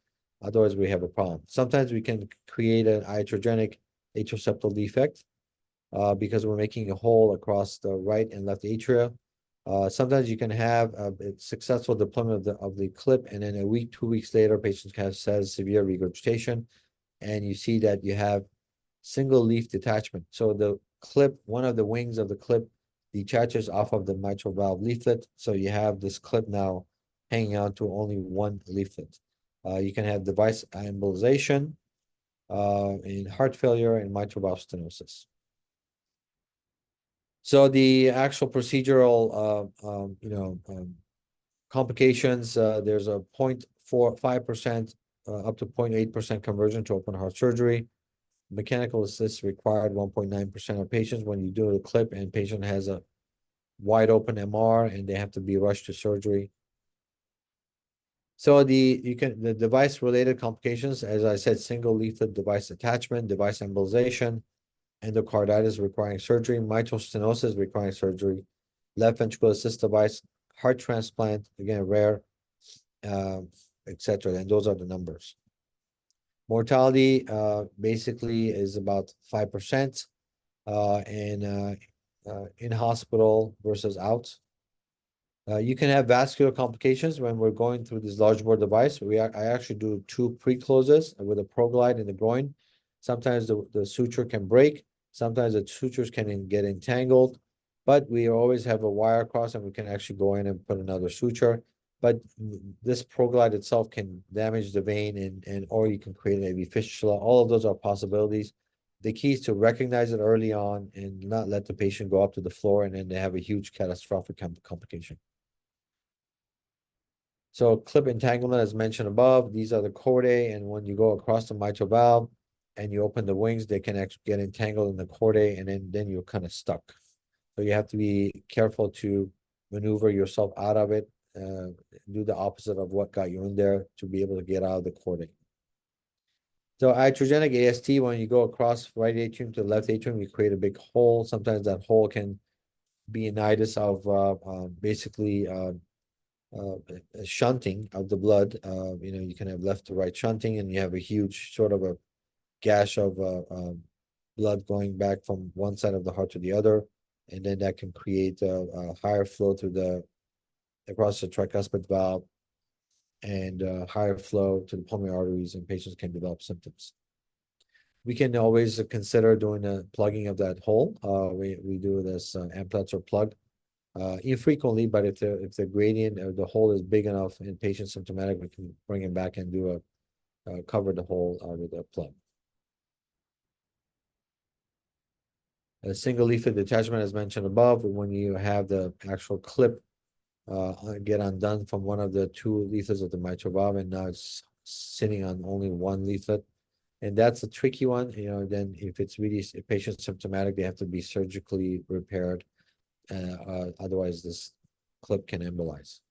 Otherwise, we have a problem. Sometimes we can create an iatrogenic atrial septal defect because we're making a hole across the right and left atria. Sometimes you can have a successful deployment of the clip, and then a week, 2 weeks later, patients has severe regurgitation, and you see that you have single leaf detachment. So the clip, one of the wings of the clip detaches off of the mitral valve leaflet. So you have this clip now hanging on to only one leaflet. You can have device embolization in heart failure and mitral valve stenosis. So the actual procedural, complications, there's a 0.45% up to 0.8% conversion to open heart surgery. Mechanical assist required 1.9% of patients when you do a clip and patient has a wide open MR and they have to be rushed to surgery. So the device related complications, as I said, single leaflet device attachment, device embolization, endocarditis requiring surgery, mitral stenosis requiring surgery, left ventricular assist device, heart transplant, again, rare, etc. And those are the numbers. Mortality basically is about 5% and in hospital versus out. You can have vascular complications when we're going through this large bore device. I actually do 2 pre-closes with a ProGlide in the groin. Sometimes the suture can break. Sometimes the sutures can get entangled, but we always have a wire across and we can actually go in and put another suture. But this ProGlide itself can damage the vein or you can create an AV fistula. All of those are possibilities. The key is to recognize it early on and not let the patient go up to the floor and then they have a huge catastrophic complication. So clip entanglement, as mentioned above, these are the chordae, and when you go across the mitral valve and you open the wings, they can actually get entangled in the chordae, and then you're kind of stuck. So you have to be careful to maneuver yourself out of it, do the opposite of what got you in there to be able to get out of the chordae. So iatrogenic AST, when you go across right atrium to left atrium, you create a big hole. Sometimes that hole can be an itis of basically shunting of the blood. You can have left to right shunting, and you have a huge sort of a gash of blood going back from one side of the heart to the other, and then that can create a higher flow across the tricuspid valve and higher flow to the pulmonary arteries, and patients can develop symptoms. We can always consider doing a plugging of that hole. We do this Amplatzer plug. Infrequently, but if the gradient or the hole is big enough and patient symptomatic, we can bring him back and do cover the hole with a plug. A single leaflet detachment, as mentioned above, when you have the actual clip get undone from one of the 2 leaflets of the mitral valve, and now it's sitting on only 1 leaflet, and that's a tricky one. Then if patient's symptomatic, they have to be surgically repaired. Otherwise, this clip can embolize.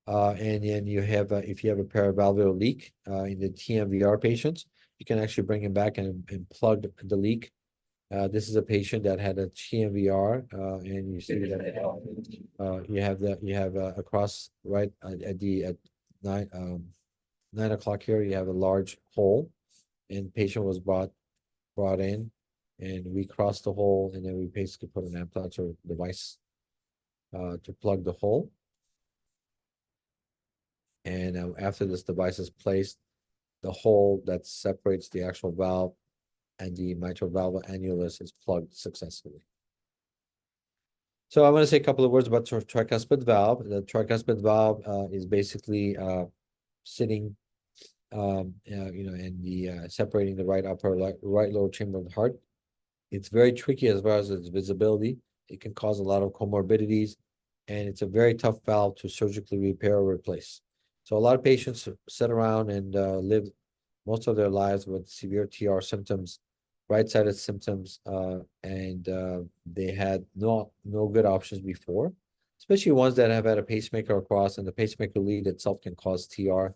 And then you have, if you have a paravalvular leak in the TMVR patients, you can actually bring him back and plug the leak. This is a patient that had a TMVR, and you see that you have across right at 9 o'clock here, you have a large hole, and patient was brought in. And we cross the hole, and then we basically put an Amplatzer device to plug the hole. And after this device is placed, the hole that separates the actual valve and the mitral valve annulus is plugged successfully. So I'm going to say a couple of words about the tricuspid valve. The tricuspid valve is basically sitting and the separating the right upper, right lower chamber of the heart. It's very tricky as far as its visibility. It can cause a lot of comorbidities, and it's a very tough valve to surgically repair or replace. So a lot of patients sit around and live most of their lives with severe TR symptoms, right-sided symptoms, and they had no good options before, especially ones that have had a pacemaker across, and the pacemaker lead itself can cause TR.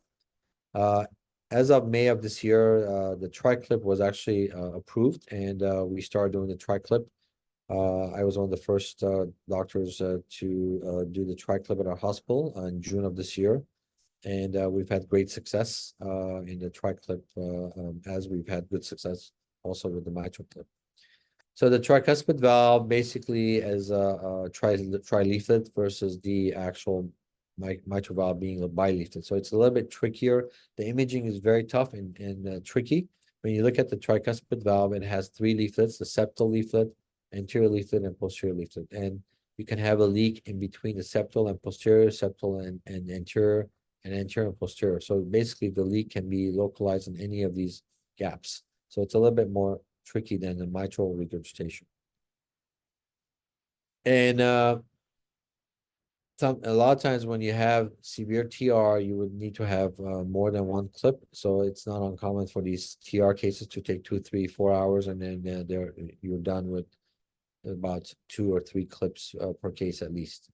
Uh, as of May of this year, the TriClip was actually approved, and we started doing the TriClip. I was one of the first doctors to do the TriClip at our hospital in June of this year, and we've had great success in the TriClip, as we've had good success also with the mitral clip. So the tricuspid valve basically is a tri-leaflet versus the actual mitral valve being a bileaflet. So it's a little bit trickier. The imaging is very tough and tricky. When you look at the tricuspid valve, it has three leaflets: the septal leaflet, anterior leaflet, and posterior leaflet. And you can have a leak in between the septal and posterior, septal and anterior, and anterior and posterior. So basically, the leak can be localized in any of these gaps. So it's a little bit more tricky than the mitral regurgitation. And a lot of times when you have severe TR, you would need to have more than one clip. So it's not uncommon for these TR cases to take 2, 3, 4 hours, and then you're done with about 2 or 3 clips per case at least.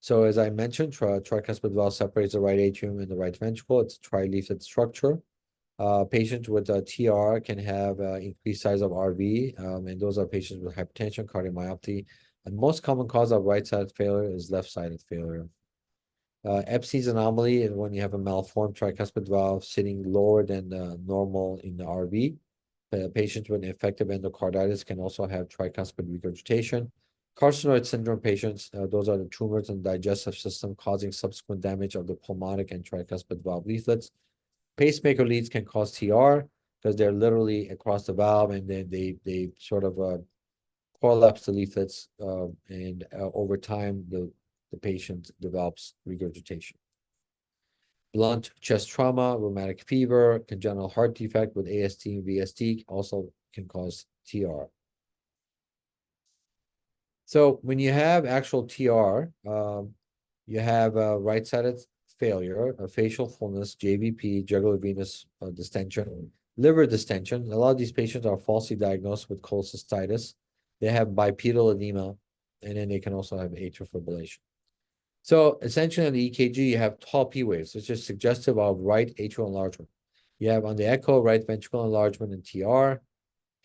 So as I mentioned, tricuspid valve separates the right atrium and the right ventricle. It's a tri-leaflet structure. Patients with TR can have increased size of RV, and those are patients with hypertension, cardiomyopathy. And most common cause of right-sided failure is left-sided failure. Epstein's anomaly is when you have a malformed tricuspid valve sitting lower than normal in the RV. Patients with infective endocarditis can also have tricuspid regurgitation. Carcinoid syndrome patients, those are the tumors in the digestive system causing subsequent damage of the pulmonic and tricuspid valve leaflets. Pacemaker leads can cause TR because they're literally across the valve, and then they sort of prolapse the leaflets, and over time the patient develops regurgitation. Blunt chest trauma, rheumatic fever, congenital heart defect with AST and VSD also can cause TR. So when you have actual TR, you have right-sided failure, a facial fullness, JVP, jugular venous distension, liver distension. A lot of these patients are falsely diagnosed with cholecystitis. They have bipedal edema, and then they can also have atrial fibrillation. So essentially on the EKG, you have tall P waves, which is suggestive of right atrial enlargement. You have on the echo, right ventricle enlargement and TR,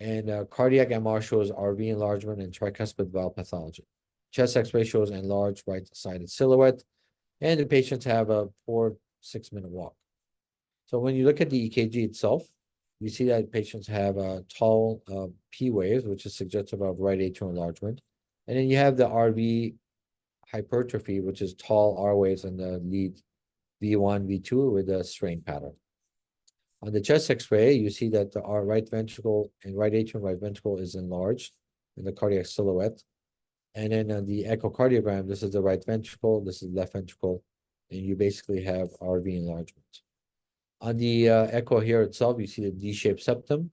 and cardiac MR shows RV enlargement and tricuspid valve pathology. Chest X-ray shows enlarged right-sided silhouette, and the patients have a poor 6-minute walk. So when you look at the EKG itself, you see that patients have tall P waves, which is suggestive of right atrial enlargement. And then you have the RV hypertrophy, which is tall R waves in the lead V1, V2 with a strain pattern. On the chest X-ray, you see that the right ventricle and right atrium, right ventricle is enlarged in the cardiac silhouette. And then on the echocardiogram, this is the right ventricle, this is left ventricle, and you basically have RV enlargement. On the echo here itself, you see the D-shaped septum.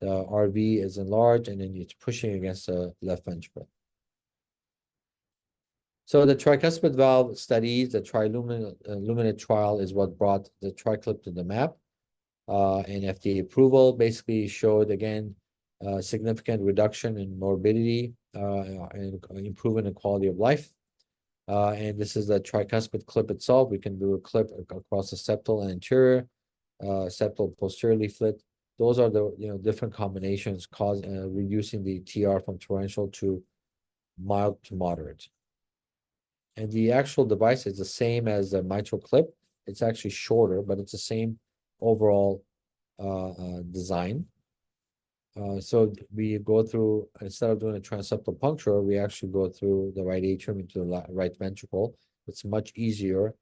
The RV is enlarged, and then it's pushing against the left ventricle. So the tricuspid valve studies, the TriLuminate trial is what brought the TriClip to the map. And FDA approval basically showed, again, significant reduction in morbidity and improvement in quality of life. And this is the tricuspid clip itself. We can do a clip across the septal and anterior, septal posterior leaflet. Those are the different combinations reducing the TR from torrential to mild to moderate. And the actual device is the same as the mitral clip. It's actually shorter, but it's the same overall design. So we go through, instead of doing a transeptal puncture, we actually go through the right atrium into the right ventricle. It's much easier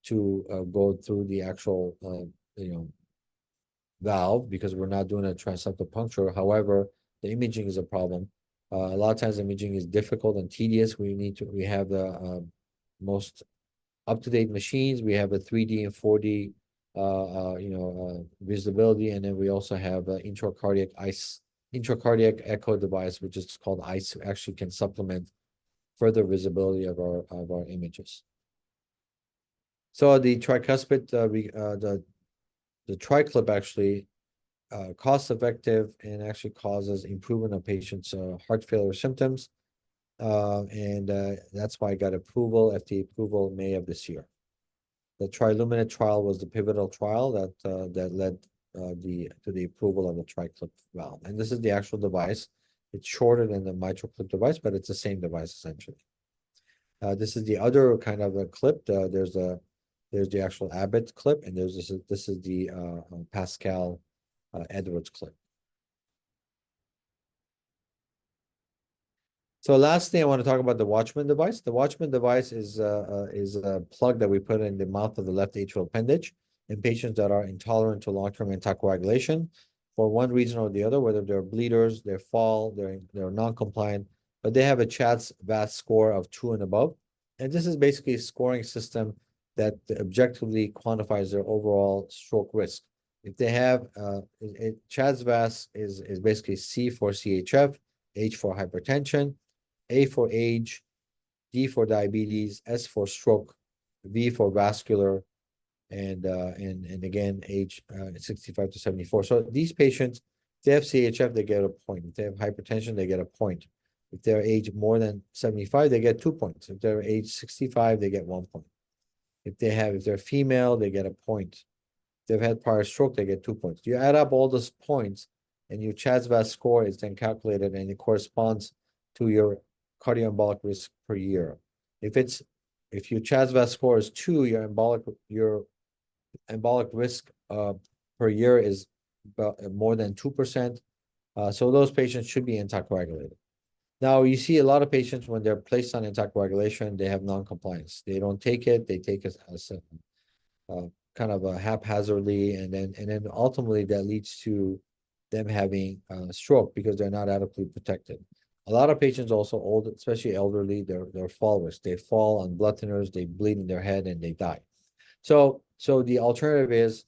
to go through the actual, valve because we're not doing a transeptal puncture. However, the imaging is a problem. A lot of times imaging is difficult and tedious. We have the most up-to-date machines. We have a 3D and 4D visibility, and then we also have intracardiac echo device, which is called ICE, actually can supplement further visibility of our images. So the tricuspid, the TriClip actually cost effective and actually causes improvement of patients' heart failure symptoms, and that's why I got FDA approval May of this year. The TriLuminate trial was the pivotal trial that led to the approval of the TriClip valve. And this is the actual device. It's shorter than the MitraClip device, but it's the same device essentially. This is the other kind of a clip. There's the actual Abbott clip, and this is the Pascal Edwards clip. So lastly, I want to talk about the Watchman device. The Watchman device is a plug that we put in the mouth of the left atrial appendage in patients that are intolerant to long-term anticoagulation for one reason or the other, whether they're bleeders, they fall, they're non-compliant, but they have a CHA2DS2-VASc score of 2 and above. And this is basically a scoring system that objectively quantifies their overall stroke risk. If they have CHA2DS2-VASc is basically C for CHF, H for hypertension, A for age, D for diabetes, S for stroke, V for vascular, and again age 65 to 74. So these patients, if they have CHF, they get a point. If they have hypertension, they get a point. If they're age more than 75, they get 2 points. If they're age 65, they get 1 point. If they're female, they get a point. If they've had prior stroke, they get 2 points. You add up all those points, and your CHA2DS2-VASc score is then calculated, and it corresponds to your cardioembolic risk per year. If your CHA2DS2-VASc score is 2, your embolic risk per year is about more than 2%. So those patients should be anticoagulated. Now, you see a lot of patients when they're placed on anticoagulation, they have non-compliance. They don't take it. They take it as kind of haphazardly, and then ultimately that leads to them having stroke because they're not adequately protected. A lot of patients also old, especially elderly, they're fall risk. They fall on blood thinners, they bleed in their head, and they die. So the alternative is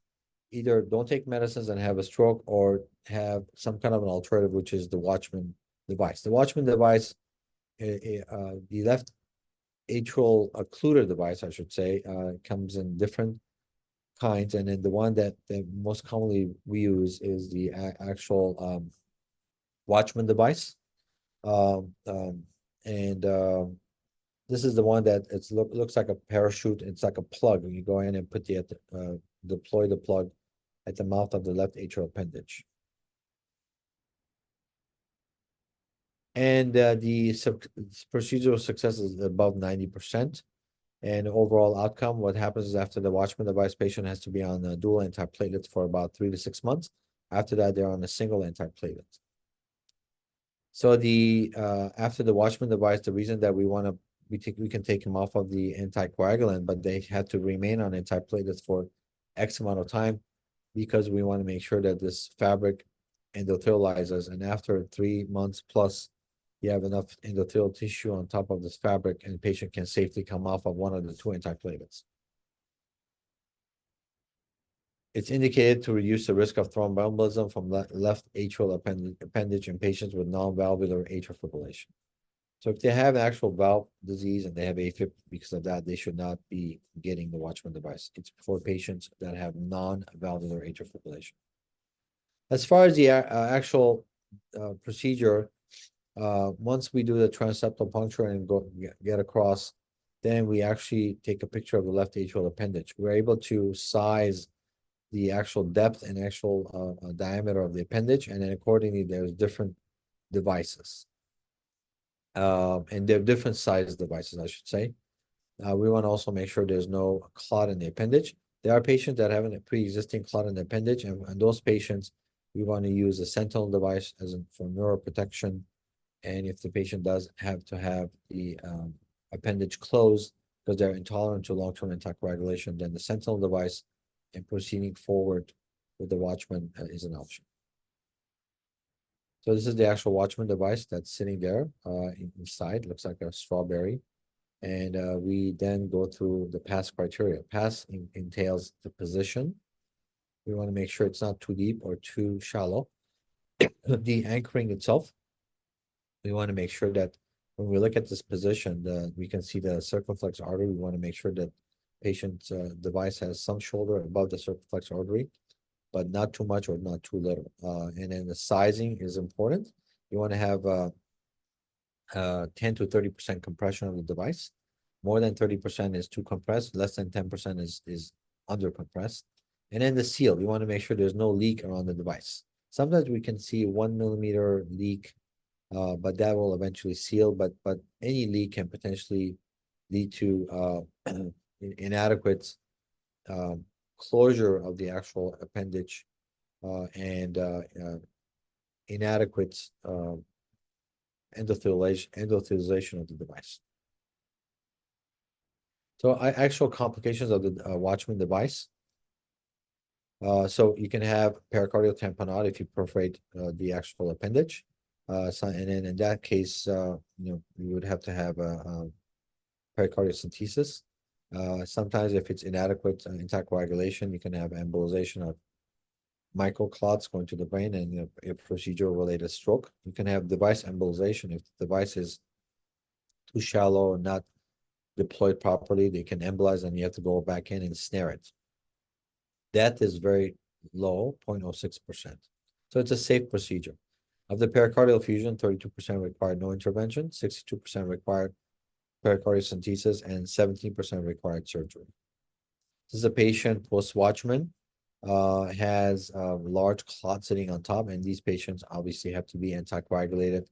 either don't take medicines and have a stroke, or have some kind of an alternative, which is the Watchman device. The Watchman device, the left atrial occluder device, I should say, comes in different kinds, and then the one that most commonly we use is the actual Watchman device. This is the one that looks like a parachute. It's like a plug. You go in and deploy the plug at the mouth of the left atrial appendage. And the procedural success is above 90%. And overall outcome, what happens is after the Watchman device, patient has to be on dual antiplatelets for about 3 to 6 months. After that, they're on a single antiplatelet. So after the Watchman device, the reason that we can take them off of the anticoagulant, but they had to remain on antiplatelets for X amount of time, because we want to make sure that this fabric endothelializes, and after 3 months plus, you have enough endothelial tissue on top of this fabric, and the patient can safely come off of one of the 2 antiplatelets. It's indicated to reduce the risk of thromboembolism from left atrial appendage in patients with non-valvular atrial fibrillation. So if they have actual valve disease and they have AFib because of that, they should not be getting the Watchman device. It's for patients that have non-valvular atrial fibrillation. As far as the actual procedure, once we do the transseptal puncture and get across, then we actually take a picture of the left atrial appendage. We're able to size the actual depth and actual diameter of the appendage, and then accordingly, there's different devices. And they're different size devices, I should say. We want to also make sure there's no clot in the appendage. There are patients that have a pre-existing clot in the appendage, and those patients, we want to use a sentinel device for neuroprotection. And if the patient does have to have the appendage closed because they're intolerant to long-term anticoagulation, then the sentinel device and proceeding forward with the Watchman is an option. So this is the actual Watchman device that's sitting there inside. Looks like a strawberry. And we then go through the PASS criteria. PASS entails the position, We want to make sure it's not too deep or too shallow. The anchoring itself, we want to make sure that when we look at this position, we can see the circumflex artery. We want to make sure that patient's device has some shoulder above the circumflex artery, but not too much or not too little. And then the sizing is important. You want to have 10 to 30% compression of the device. More than 30% is too compressed. Less than 10% is under compressed. And then the seal, you want to make sure there's no leak around the device. Sometimes we can see 1 millimeter leak, but that will eventually seal. But any leak can potentially lead to inadequate closure of the actual appendage and inadequate endothelialization of the device. So actual complications of the Watchman device. So you can have pericardial tamponade if you perforate the actual appendage. And then in that case, you would have to have a pericardiocentesis. Sometimes if it's inadequate anticoagulation, you can have embolization of microclots going to the brain and a procedural-related stroke. You can have device embolization if the device is too shallow or not deployed properly. They can embolize and you have to go back in and snare it. That is very low, 0.06%. So it's a safe procedure. Of the pericardial fusion, 32% required no intervention, 62% required pericardiocentesis, and 17% required surgery. This is a patient post-Watchman, has a large clot sitting on top, and these patients obviously have to be anticoagulated,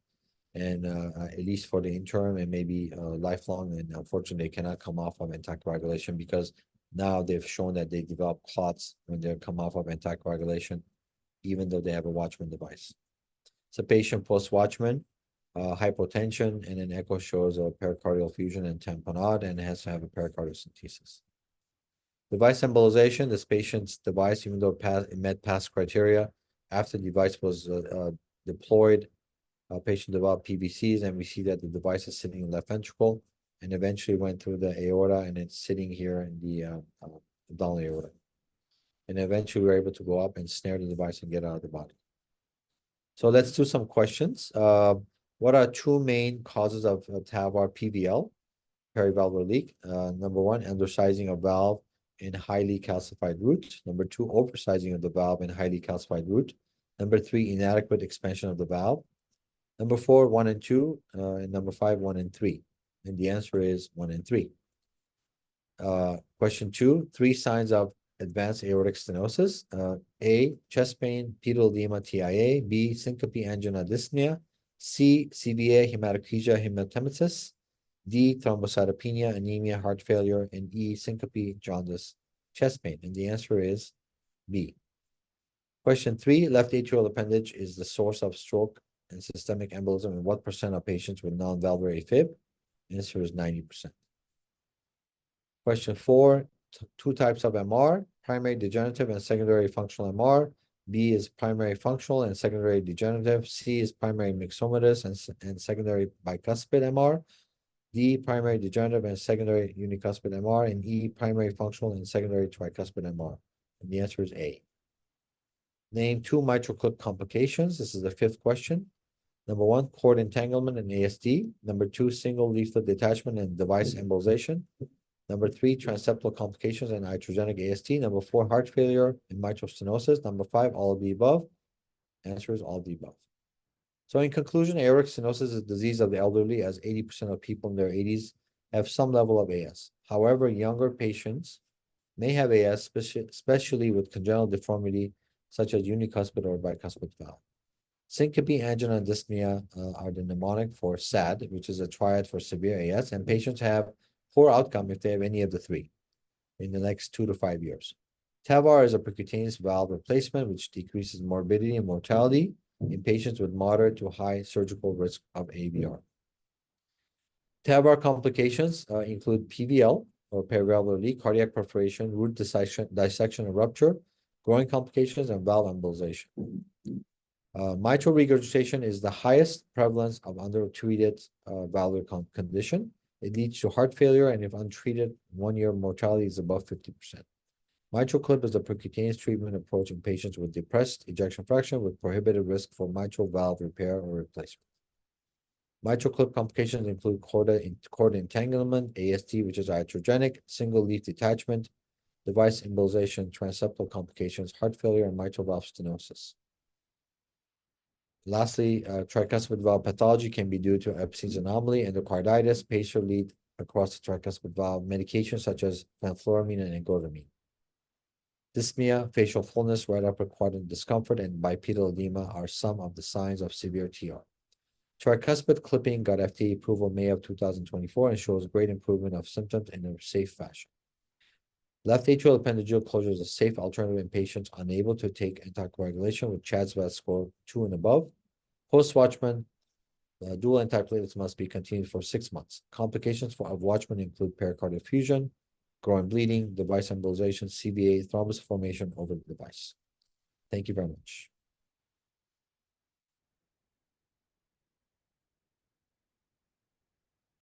and at least for the interim and maybe lifelong. And unfortunately, they cannot come off of anticoagulation because now they've shown that they develop clots when they come off of anticoagulation, even though they have a Watchman device. It's a patient post-Watchman, hypotension, and an echo shows a pericardial fusion and tamponade, and has to have a pericardiocentesis. Device embolization, this patient's device, even though it met past criteria, after the device was deployed, patient developed PVCs, and we see that the device is sitting in left ventricle and eventually went through the aorta, and it's sitting here in the abdominal aorta. And eventually we were able to go up and snare the device and get out of the body. So let's do some questions. What are two main causes of TAVR PVL, perivalvular leak? Number one, undersizing of valve in highly calcified root. Number two, oversizing of the valve in highly calcified root. Number three, inadequate expansion of the valve. Number four, 1 and 2. And number 5, 1 and 3. And the answer is 1 and 3. Question 2, 3 signs of advanced aortic stenosis. A, chest pain, pedal edema, TIA. B, syncope, angina, dyspnea. C, CVA, hematochezia, hematemesis. D, thrombocytopenia, anemia, heart failure. And E, syncope, jaundice, chest pain. And the answer is B. Question 3, left atrial appendage is the source of stroke and systemic embolism in what % of patients with non-valvular AFib? Answer is 90%. Question 4, 2 types of MR, primary degenerative and secondary functional MR. B is primary functional and secondary degenerative. C is primary myxomatous and secondary bicuspid MR. D, primary degenerative and secondary unicuspid MR. And E, primary functional and secondary tricuspid MR. And the answer is A. Name 2 mitral clip complications. This is the 5th question. Number 1, cord entanglement and ASD. Number 2, single leaflet detachment and device embolization. Number 3, transeptal complications and iatrogenic ASD. Number 4, heart failure and mitral stenosis. Number 5, all of the above. Answer is all of the above. So in conclusion, aortic stenosis is a disease of the elderly, as 80% of people in their 80s have some level of AS. However, younger patients may have AS, especially with congenital deformity, such as unicuspid or bicuspid valve. Syncope, angina, and dyspnea are the mnemonic for SAD, which is a triad for severe AS, and patients have poor outcome if they have any of the 3 in the next 2 to 5 years. TAVR is a percutaneous valve replacement, which decreases morbidity and mortality in patients with moderate to high surgical risk of AVR. TAVR complications include PVL, or perivalvular leak, cardiac perforation, root dissection and rupture, growing complications, and valve embolization. Mitral regurgitation is the highest prevalence of undertreated valvular condition. It leads to heart failure, and if untreated, 1-year mortality is above 50%. Mitral clip is a percutaneous treatment approach in patients with depressed ejection fraction with prohibited risk for mitral valve repair or replacement. Mitral clip complications include cord entanglement, AST, which is iatrogenic, single leaf detachment, device embolization, transseptal complications, heart failure, and mitral valve stenosis. Lastly, tricuspid valve pathology can be due to Epstein's anomaly, endocarditis, pacer lead across the tricuspid valve, medications such as fenfluramine and ergotamine. Dyspnea, facial fullness, right upper quadrant discomfort, and bipedal edema are some of the signs of severe TR. Tricuspid clipping got FDA approval May of 2024 and shows great improvement of symptoms in a safe fashion. Left atrial appendigeal closure is a safe alternative in patients unable to take anticoagulation with CHA2DS2-VASc score 2 and above. Post-Watchman, dual antiplatelets must be continued for 6 months. Complications of Watchman include pericardial effusion, growing bleeding, device embolization, CVA, thrombus formation over the device. Thank you very much.